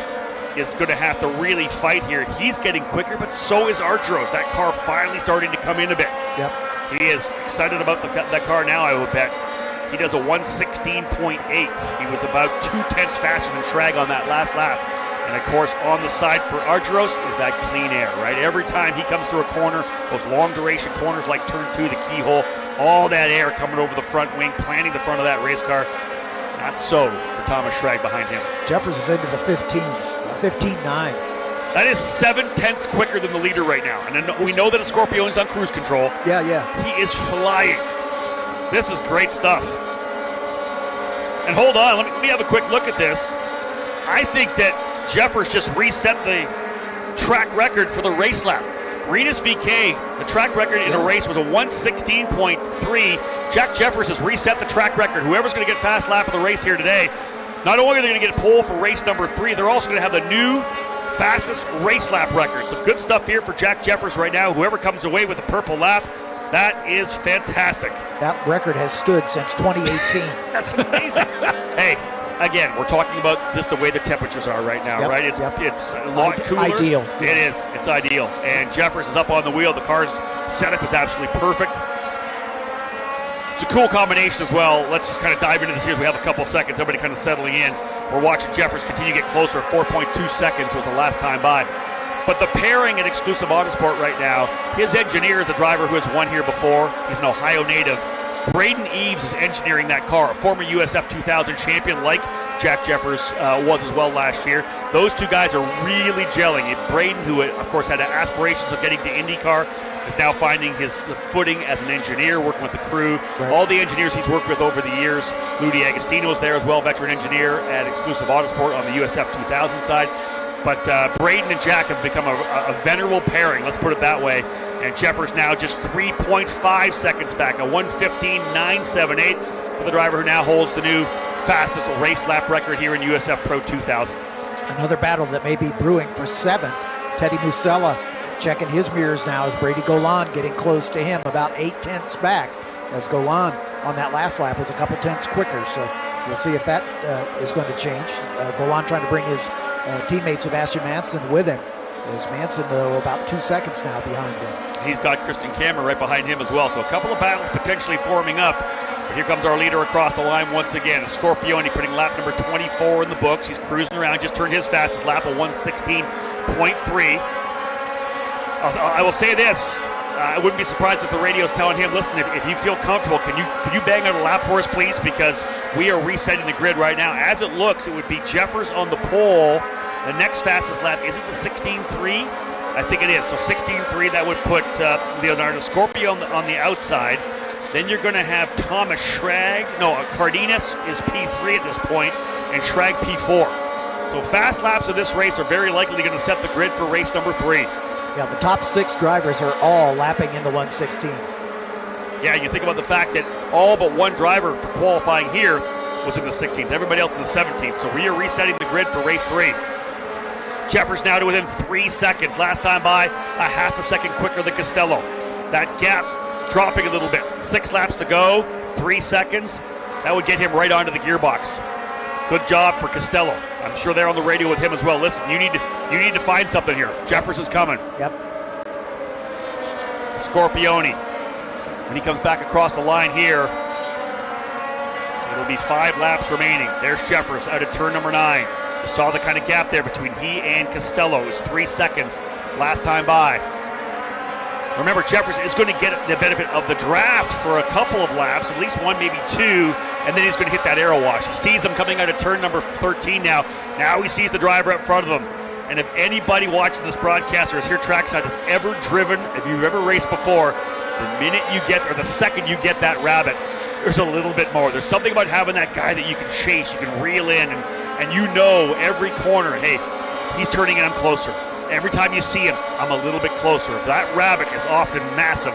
is going to have to really fight here. He's getting quicker, but so is Argyros. That car finally starting to come in a bit. Yep. He is excited about that car now, I would bet. He does a 1:16.8. He was about 0.2 faster than Schrag on that last lap. And of course, on the side for Argyros is that clean air, right? Every time he comes through a corner, those long duration corners like turn 2, the keyhole, all that air coming over the front wing, planting the front of that race car. Not so for Thomas Schrag behind him. Jeffers is into the 15s, 15.9. That is 0.7 quicker than the leader right now. And we know that a Scorpione's on cruise control. Yeah. He is flying. This is great stuff. And hold on, let me have a quick look at this. I think that Jeffers just reset the track record for the race lap. Renus VK, the track record in a race was a 1:16.3. Jack Jeffers has reset the track record. Whoever's going to get fast lap of the race here today, not only are they going to get pole for race number 3, they're also going to have the new fastest race lap record. Some good stuff here for Jack Jeffers right now. Whoever comes away with a purple lap, that is fantastic. That record has stood since 2018. That's amazing. Hey, again, we're talking about just the way the temperatures are right now, right? It's a lot cooler. Ideal. It is. It's ideal. And Jeffers is up on the wheel. The car's setup is absolutely perfect. It's a cool combination as well. Let's just kind of dive into this here. We have a couple seconds. Everybody kind of settling in. We're watching Jeffers continue to get closer. 4.2 seconds was the last time by. But the pairing at Exclusive Autosport right now, his engineer is a driver who has won here before. He's an Ohio native. Braden Eves is engineering that car, a former USF 2000 champion like Jack Jeffers was as well last year. Those two guys are really gelling. Braden, who of course had aspirations of getting to IndyCar, is now finding his footing as an engineer, working with the crew. Right. All the engineers he's worked with over the years. Ludi Agostino is there as well, veteran engineer at Exclusive Autosport on the USF 2000 side. But Braden and Jack have become a venerable pairing, let's put it that way. And Jeffers now just 3.5 seconds back, a 1:15.978 for the driver who now holds the new fastest race lap record here in USF Pro 2000. Another battle that may be brewing for 7th. Teddy Musella checking his mirrors now as Brady Golan getting close to him, about 0.8 back, as Golan on that last lap was a couple tenths quicker. So we'll see if that is going to change. Golan trying to bring his teammate Sebastian Manson with him. As Manson, though, about 2 seconds now behind him. He's got Christian Cameron right behind him as well. So a couple of battles potentially forming up. But here comes our leader across the line once again. Scorpione putting lap number 24 in the books. He's cruising around, just turned his fastest lap, a 1:16.3. I will say this. I wouldn't be surprised if the radio's telling him, listen, if you feel comfortable, can you bang out a lap for us, please? Because we are resetting the grid right now. As it looks, it would be Jeffers on the pole The next fastest lap, is it the 16.3? I think it is. So 16.3, that would put Leonardo Scorpio on the outside. Then you're going to have Thomas Cardenas is P3 at this point, and Schrag P4. So fast laps of this race are very likely going to set the grid for race number 3. Yeah, the top 6 drivers are all lapping in the 116s. Yeah, you think about the fact that all but one driver for qualifying here was in the 16th. Everybody else in the 17th. So we are resetting the grid for race 3. Jeffers now to within 3 seconds. Last time by a half a second quicker than Costello. That gap dropping a little bit. 6 laps to go, 3 seconds. That would get him right onto the gearbox. Good job for Costello. I'm sure they're on the radio with him as well. Listen, you need to find something here. Jeffers is coming. Yep. Scorpioni. When he comes back across the line here, it'll be 5 laps remaining. There's Jeffers out at turn number 9. You saw the kind of gap there between he and Costello. It was 3 seconds last time by. Remember, Jeffers is going to get the benefit of the draft for a couple of laps, at least 1, maybe 2, and then he's going to hit that arrow wash. He sees him coming out of turn number 13 now. Now he sees the driver up front of him. And if anybody watching this broadcast or is here trackside has ever driven, if you've ever raced before, the minute you get, or the second you get that rabbit, there's a little bit more. There's something about having that guy that you can chase, you can reel in, and you know every corner, hey, he's turning in, I'm closer. Every time you see him, I'm a little bit closer. That rabbit is often massive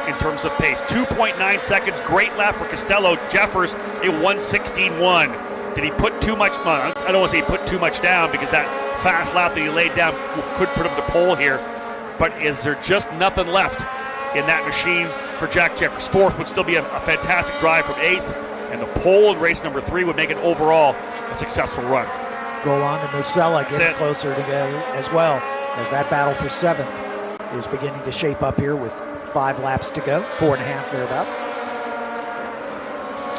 in terms of pace. 2.9 seconds, great lap for Costello. Jeffers, a 1:16.1. Did he put too much, I don't want to say he put too much down because that fast lap that he laid down could put him to pole here. But is there just nothing left in that machine for Jack Jeffers? 4th would still be a fantastic drive from 8th, and the pole in race number 3 would make it overall a successful run. Golan and Musella getting closer together as well, as that battle for 7th is beginning to shape up here with 5 laps to go, 4.5 thereabouts.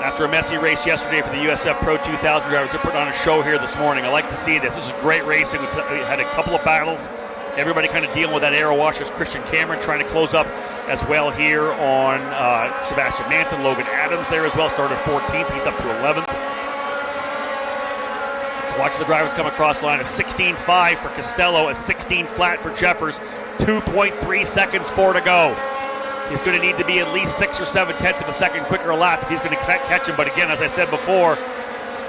After a messy race yesterday for the USF Pro 2000 drivers, they're putting on a show here this morning. I like to see this. This is great racing. We had a couple of battles. Everybody kind of dealing with that arrow wash. There's Christian Cameron trying to close up as well here on Sebastian Manson. Logan Adams there as well, started 14th. He's up to 11th. Watch the drivers come across the line. A 16.5 for Costello, a 16 flat for Jeffers. 2.3 seconds, 4 to go. He's going to need to be at least 6 or 7 tenths of a second quicker a lap if he's going to catch him. But again, as I said before,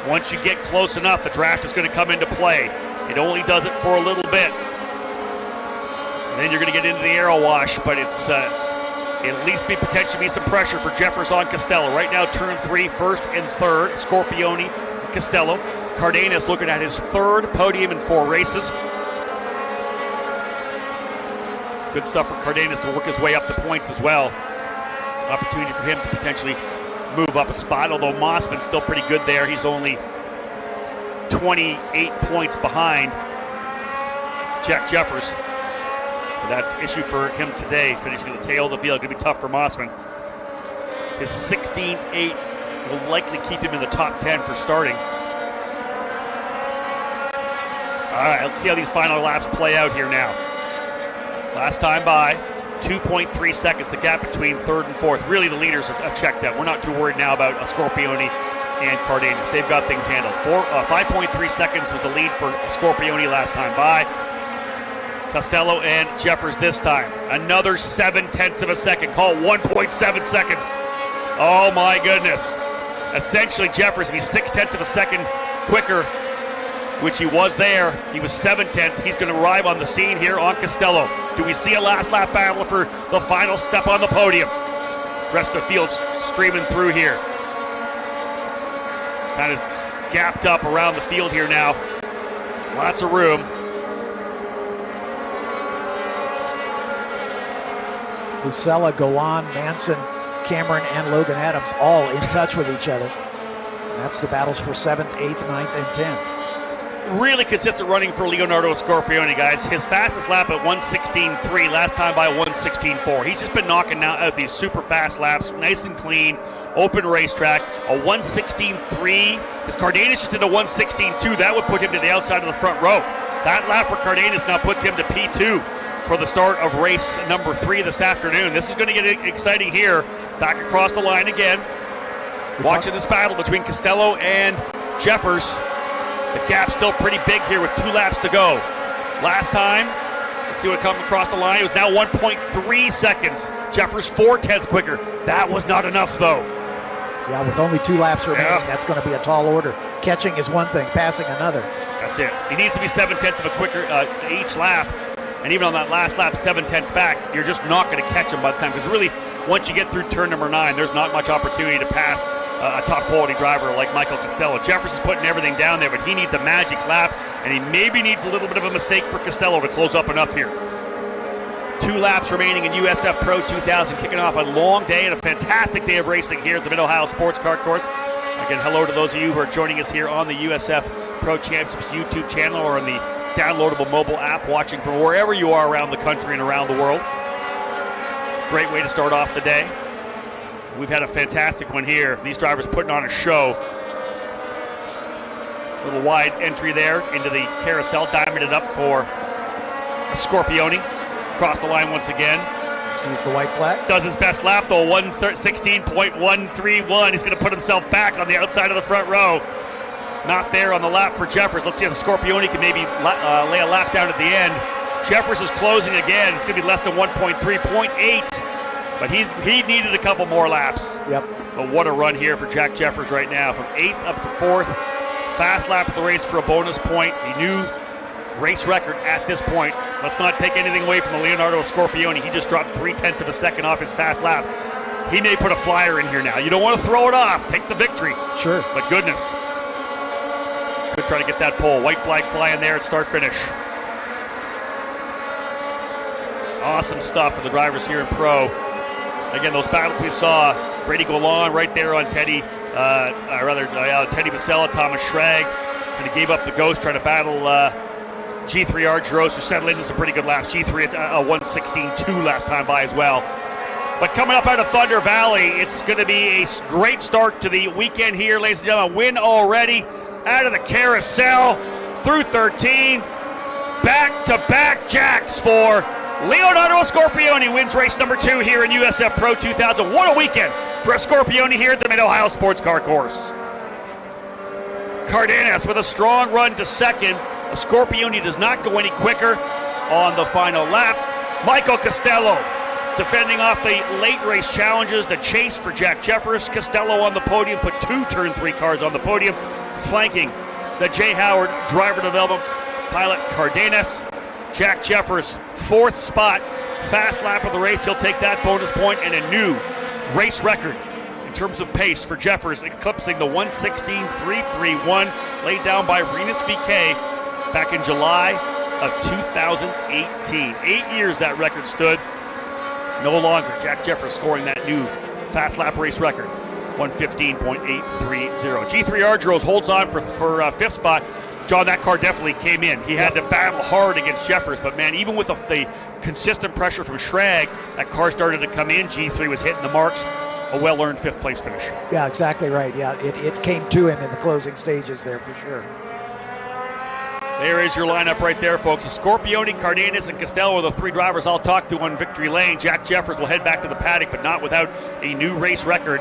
once you get close enough, the draft is going to come into play. It only does it for a little bit. And then you're going to get into the arrow wash, but it's at least potentially be some pressure for Jeffers on Costello. Right now, turn 3, 1st and 3rd, Scorpioni and Costello. Cardenas looking at his 3rd podium in 4 races. Good stuff for Cardenas to work his way up the points as well. Opportunity for him to potentially move up a spot, although Mossman's still pretty good there. He's only 28 points behind Jack Jeffers. So that issue for him today, finishing at the tail of the field, going to be tough for Mossman. His 16.8 will likely keep him in the top 10 for starting. All right, let's see how these final laps play out here now. Last time by, 2.3 seconds, the gap between 3rd and 4th. Really, the leaders have checked out. We're not too worried now about Scorpioni and Cardenas. They've got things handled. 5.3 seconds was a lead for Scorpioni last time by. Costello and Jeffers this time. Another 7 tenths of a second. Call it 1.7 seconds. Oh, my goodness. Essentially, Jeffers will be 6 tenths of a second quicker, which he was there. He was 7 tenths. He's going to arrive on the scene here on Costello. Do we see a last lap battle for the final step on the podium? Rest of the field streaming through here. Kind of gapped up around the field here now. Lots of room. Musella, Golan, Manson, Cameron, and Logan Adams all in touch with each other. And that's the battles for 7th, 8th, 9th, and 10th. Really consistent running for Leonardo Scorpioni, guys. His fastest lap at 1:16.3, last time by 1:16.4. He's just been knocking out these super fast laps, nice and clean, open racetrack. A 1:16.3, because Cardenas just did a 1:16.2. That would put him to the outside of the front row. That lap for Cardenas now puts him to P2 for the start of race number 3 this afternoon. This is going to get exciting here. Back across the line again. Watching this battle between Costello and Jeffers. The gap's still pretty big here with 2 laps to go. Last time, let's see what comes across the line. It was now 1.3 seconds. Jeffers 0.4 quicker. That was not enough, though. Yeah, with only 2 laps remaining, that's going to be a tall order. Catching is one thing, passing another. That's it. He needs to be 0.7 of a quicker each lap. And even on that last lap, 0.7 back, you're just not going to catch him by the time. Because really, once you get through turn number 9, there's not much opportunity to pass a top-quality driver like Michael Costello. Jeffers is putting everything down there, but he needs a magic lap, and he maybe needs a little bit of a mistake for Costello to close up enough here. 2 laps remaining in USF Pro 2000, kicking off a long day and a fantastic day of racing here at the Mid-Ohio Sports Car Course. Again, hello to those of you who are joining us here on the USF Pro Championships YouTube channel or on the downloadable mobile app, watching from wherever you are around the country and around the world. Great way to start off the day. We've had a fantastic one here. These drivers putting on a show. Little wide entry there into the carousel, diming it up for Scorpione. Across the line once again. Sees the white flag. Does his best lap, though, 16.131. He's going to put himself back on the outside of the front row. Not there on the lap for Jeffers. Let's see if the Scorpione can maybe lay a lap down at the end. Jeffers is closing again. It's going to be less than 1.3, 0.8. But he needed a couple more laps. Yep. But what a run here for Jack Jeffers right now. From 8th up to 4th. Fast lap of the race for a bonus point. A new race record at this point. Let's not take anything away from the Leonardo Scorpione. He just dropped 0.3 of a second off his fast lap. He may put a flyer in here now. You don't want to throw it off. Take the victory. Sure. But goodness. Could try to get that pole. White flag flying there at start finish. Awesome stuff for the drivers here in Pro. Again, those battles we saw, Brady Golan right there on Teddy Bassella, Thomas Schrag, and he gave up the ghost trying to battle G3 Argyros, who settled into some pretty good laps. G3 at 1:16.2 last time by as well. But coming up out of Thunder Valley, it's going to be a great start to the weekend here, ladies and gentlemen. Win already out of the carousel through 13. Back-to-back jacks for Leonardo Scorpione. Wins race number 2 here in USF Pro 2000. What a weekend for a Scorpione here at the Mid-Ohio Sports Car Course. Cardenas with a strong run to second. Scorpione does not go any quicker on the final lap. Michael Costello defending off the late race challenges. The chase for Jack Jeffers. Costello on the podium, put 2 Turn 3 cars on the podium, flanking the Jay Howard driver development pilot Cardenas. Jack Jeffers, 4th spot, fast lap of the race. He'll take that bonus point and a new race record in terms of pace for Jeffers, eclipsing the 1:16.331 laid down by Renus VK back in July of 2018. 8 years that record stood. No longer. Jack Jeffers scoring that new fast lap race record, 1:15.830. G3 Argyros holds on for 5th spot. John, that car definitely came in. He had to battle hard against Jeffers, but man, even with the consistent pressure from Schrag, that car started to come in. G3 was hitting the marks. A well-earned 5th place finish. Yeah, exactly right. Yeah, it came to him in the closing stages there for sure. There is your lineup right there, folks. Scorpione, Cardenas, and Costello are the 3 drivers I'll talk to on victory lane. Jack Jeffers will head back to the paddock, but not without a new race record.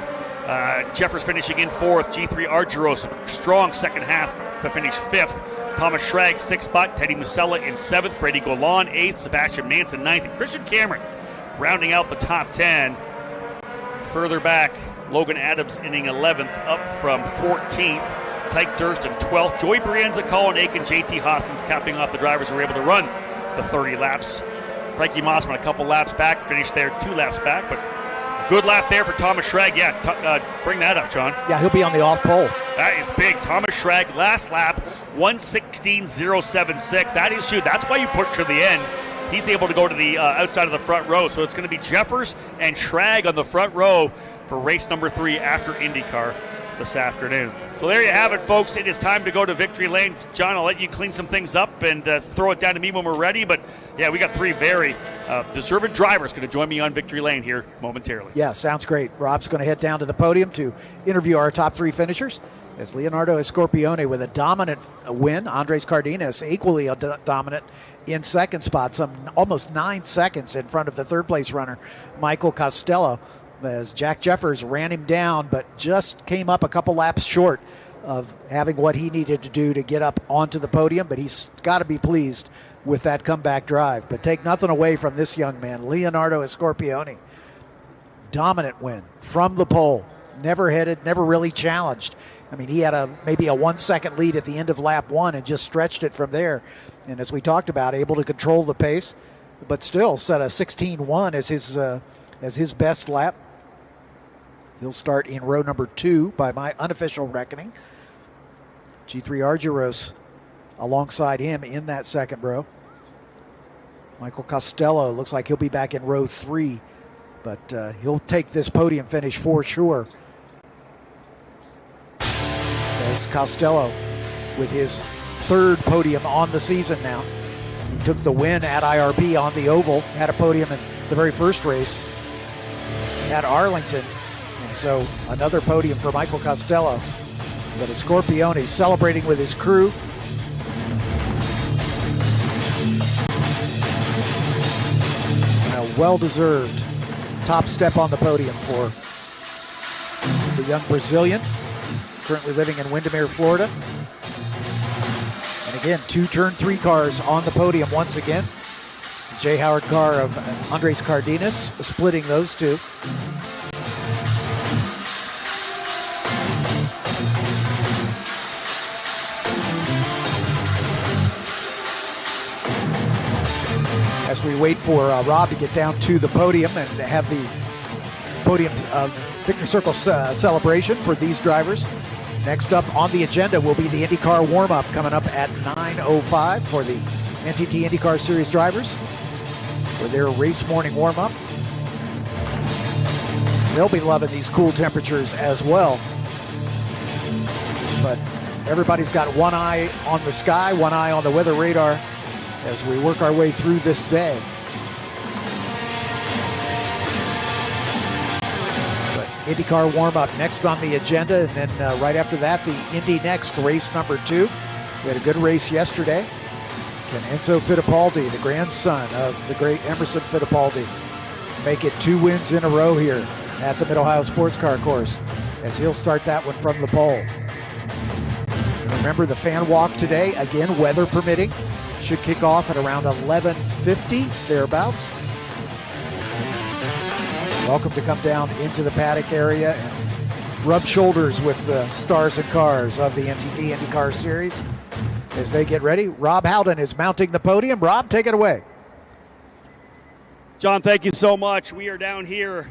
Jeffers finishing in 4th. G3 Argyros, a strong second half to finish 5th. Thomas Schrag, 6th spot. Teddy Musella in 7th. Brady Golan, 8th. Sebastian Manson, 9th. And Christian Cameron rounding out the top 10. Further back, Logan Adams inning 11th, up from 14th. Tyke Durst in 12th. Joey Brienza, Colin Aiken, JT Hoskins capping off the drivers who were able to run the 30 laps. Frankie Mossman a couple laps back, finished there 2 laps back, but good lap there for Thomas Schrag. Yeah, bring that up, John. Yeah, he'll be on the off pole. That is big. Thomas Schrag, last lap, 1:16.076. That is huge. That's why you push to the end. He's able to go to the outside of the front row. So it's going to be Jeffers and Schrag on the front row for race number 3 after IndyCar this afternoon. So there you have it, folks. It is time to go to victory lane. John, I'll let you clean some things up and throw it down to me when we're ready. But yeah, we got 3 very deserving drivers going to join me on victory lane here momentarily. Yeah, sounds great. Rob's going to head down to the podium to interview our top 3 finishers. As Leonardo Scorpione with a dominant win, Andres Cardenas equally dominant in 2nd spot, some almost 9 seconds in front of the 3rd place runner, Michael Costello, as Jack Jeffers ran him down, but just came up a couple laps short of having what he needed to do to get up onto the podium, but he's got to be pleased with that comeback drive. But take nothing away from this young man, Leonardo Scorpione. Dominant win from the pole, never headed, never really challenged. I mean, he had maybe a 1 second lead at the end of lap 1 and just stretched it from there. And as we talked about, able to control the pace, but still set a 16-1 as his best lap. He'll start in row number 2 by my unofficial reckoning. G3 Argyros alongside him in that second row. Michael Costello looks like he'll be back in row 3, but he'll take this podium finish for sure. As Costello with his 3rd podium on the season now. He took the win at IRB on the oval, had a podium in the very first race at Arlington, and so another podium for Michael Costello. But a Scorpione celebrating with his crew. And a well-deserved top step on the podium for the young Brazilian, currently living in Windermere, Florida. And again, 2 Turn 3 cars on the podium once again. The J. Howard car of Andres Cardenas splitting those two. As we wait for Rob to get down to the podium and have the podium Victory Circle celebration for these drivers. Next up on the agenda will be the IndyCar warm-up coming up at 9:05 for the NTT IndyCar Series drivers for their race morning warm-up. They'll be loving these cool temperatures as well. But everybody's got one eye on the sky, one eye on the weather radar as we work our way through this day. But IndyCar warm-up next on the agenda, and then right after that, the Indy Next race number 2. We had a good race yesterday. Can Enzo Fittipaldi, the grandson of the great Emerson Fittipaldi, make it 2 wins in a row here at the Mid-Ohio Sports Car Course, as he'll start that one from the pole. Remember the fan walk today, again, weather permitting. Should kick off at around 11:50, thereabouts. Welcome to come down into the paddock area and rub shoulders with the stars and cars of the NTT IndyCar Series as they get ready. Rob Howden is mounting the podium. Rob, take it away. John, thank you so much. We are down here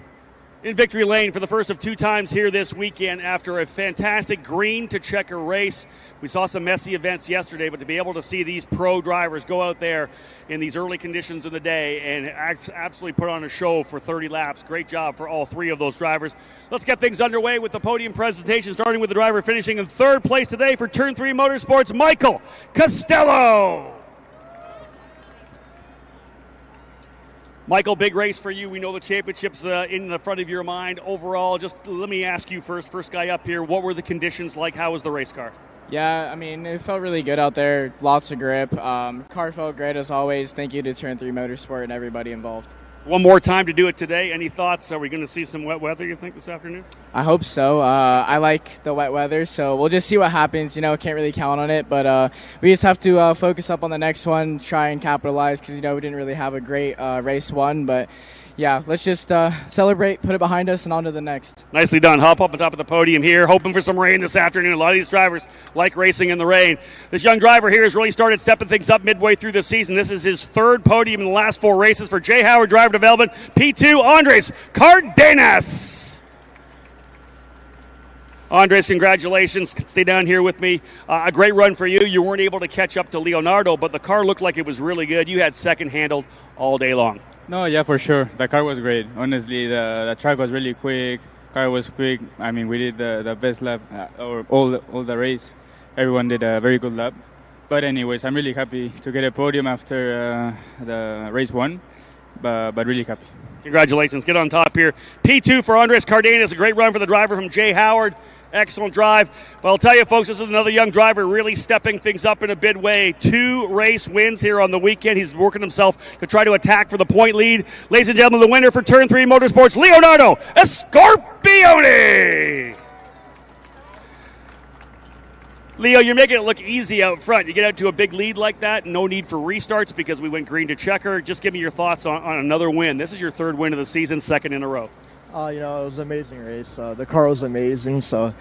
in Victory Lane for the first of 2 times here this weekend after a fantastic green to checker race. We saw some messy events yesterday, but to be able to see these pro drivers go out there in these early conditions of the day and absolutely put on a show for 30 laps. Great job for all 3 of those drivers. Let's get things underway with the podium presentation, starting with the driver finishing in 3rd place today for Turn 3 Motorsports, Michael Costello. Michael, big race for you. We know the championship's in the front of your mind. Overall, just let me ask you first guy up here, what were the conditions like? How was the race car? Yeah, I mean, it felt really good out there. Lots of grip. Car felt great as always. Thank you to Turn 3 Motorsport and everybody involved. One more time to do it today. Any thoughts? Are we going to see some wet weather, you think, this afternoon? I hope so. I like the wet weather, so we'll just see what happens. You know, can't really count on it, but we just have to focus up on the next one, try and capitalize because, you know, we didn't really have a great race one, but yeah, let's just celebrate, put it behind us, and on to the next. Nicely done. Hop up on top of the podium here, hoping for some rain this afternoon. A lot of these drivers like racing in the rain. This young driver here has really started stepping things up midway through the season. This is his 3rd podium in the last 4 races for J. Howard Driver Development, P2, Andres Cardenas. Andres, congratulations. Stay down here with me. A great run for you. You weren't able to catch up to Leonardo, but the car looked like it was really good. You had second handled all day long. No, yeah, for sure. The car was great. Honestly, the track was really quick. Car was quick. I mean, we did the best lap or all the race. Everyone did a very good lap. But anyways, I'm really happy to get a podium after the race 1. But really happy. Congratulations. Get on top here. P2 for Andres Cardenas. A great run for the driver from J. Howard. Excellent drive. Well, I'll tell you, folks, this is another young driver really stepping things up in a big way. 2 race wins here on the weekend. He's working himself to try to attack for the point lead. Ladies and gentlemen, the winner for Turn 3 Motorsports, Leonardo Scorpione. Leo, you're making it look easy out front. You get out to a big lead like that, no need for restarts because we went green to checker. Just give me your thoughts on another win. This is your third win of the season, second in a row. It was an amazing race. The car was amazing, so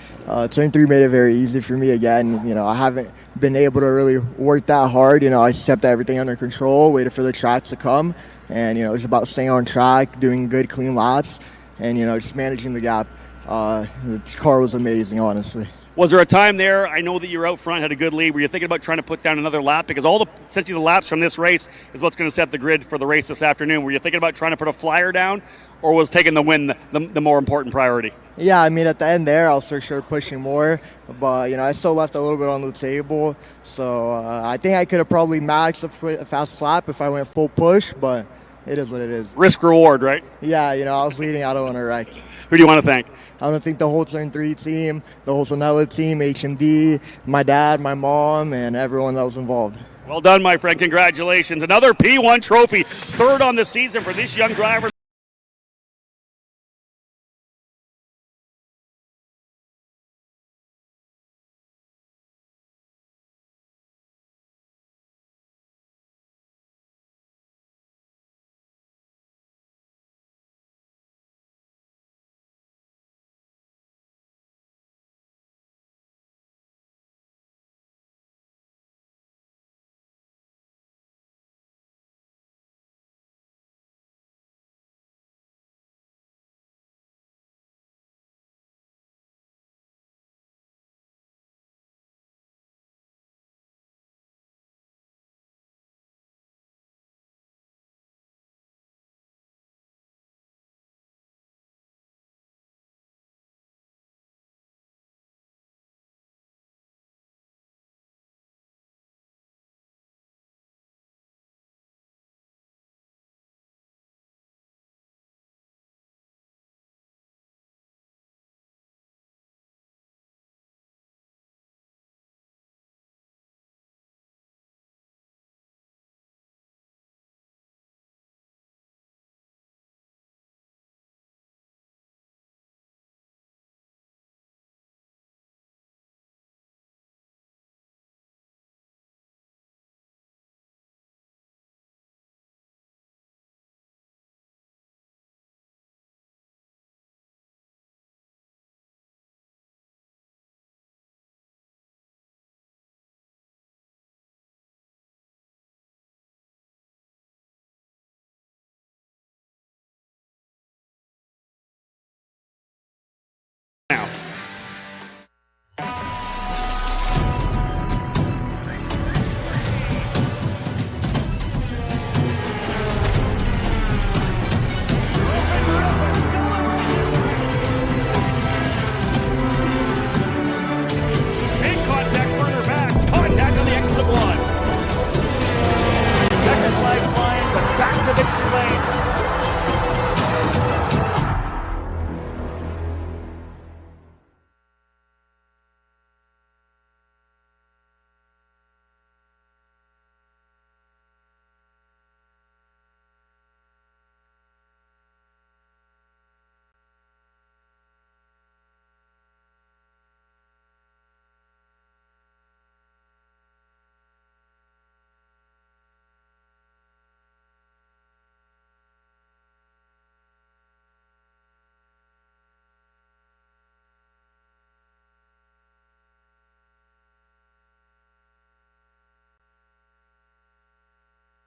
turn 3 made it very easy for me again. I haven't been able to really work that hard. I just kept everything under control, waited for the track to come, and it was about staying on track, doing good, clean laps, and just managing the gap. The car was amazing, honestly. Was there a time there, I know that you're out front, had a good lead, were you thinking about trying to put down another lap? Because essentially the laps from this race is what's going to set the grid for the race this afternoon. Were you thinking about trying to put a flyer down, or was taking the win the more important priority? Yeah, at the end there, I was for sure pushing more. But, I still left a little bit on the table. So I think I could have probably maxed a fast lap if I went full push, but it is what it is. Risk reward, right? Yeah, I was leading. I don't want to wreck. Who do you want to thank? I want to thank the whole Turn 3 team, the whole Sonella team, HMD, my dad, my mom, and everyone that was involved. Well done, my friend. Congratulations. Another P1 trophy, third on the season for this young driver.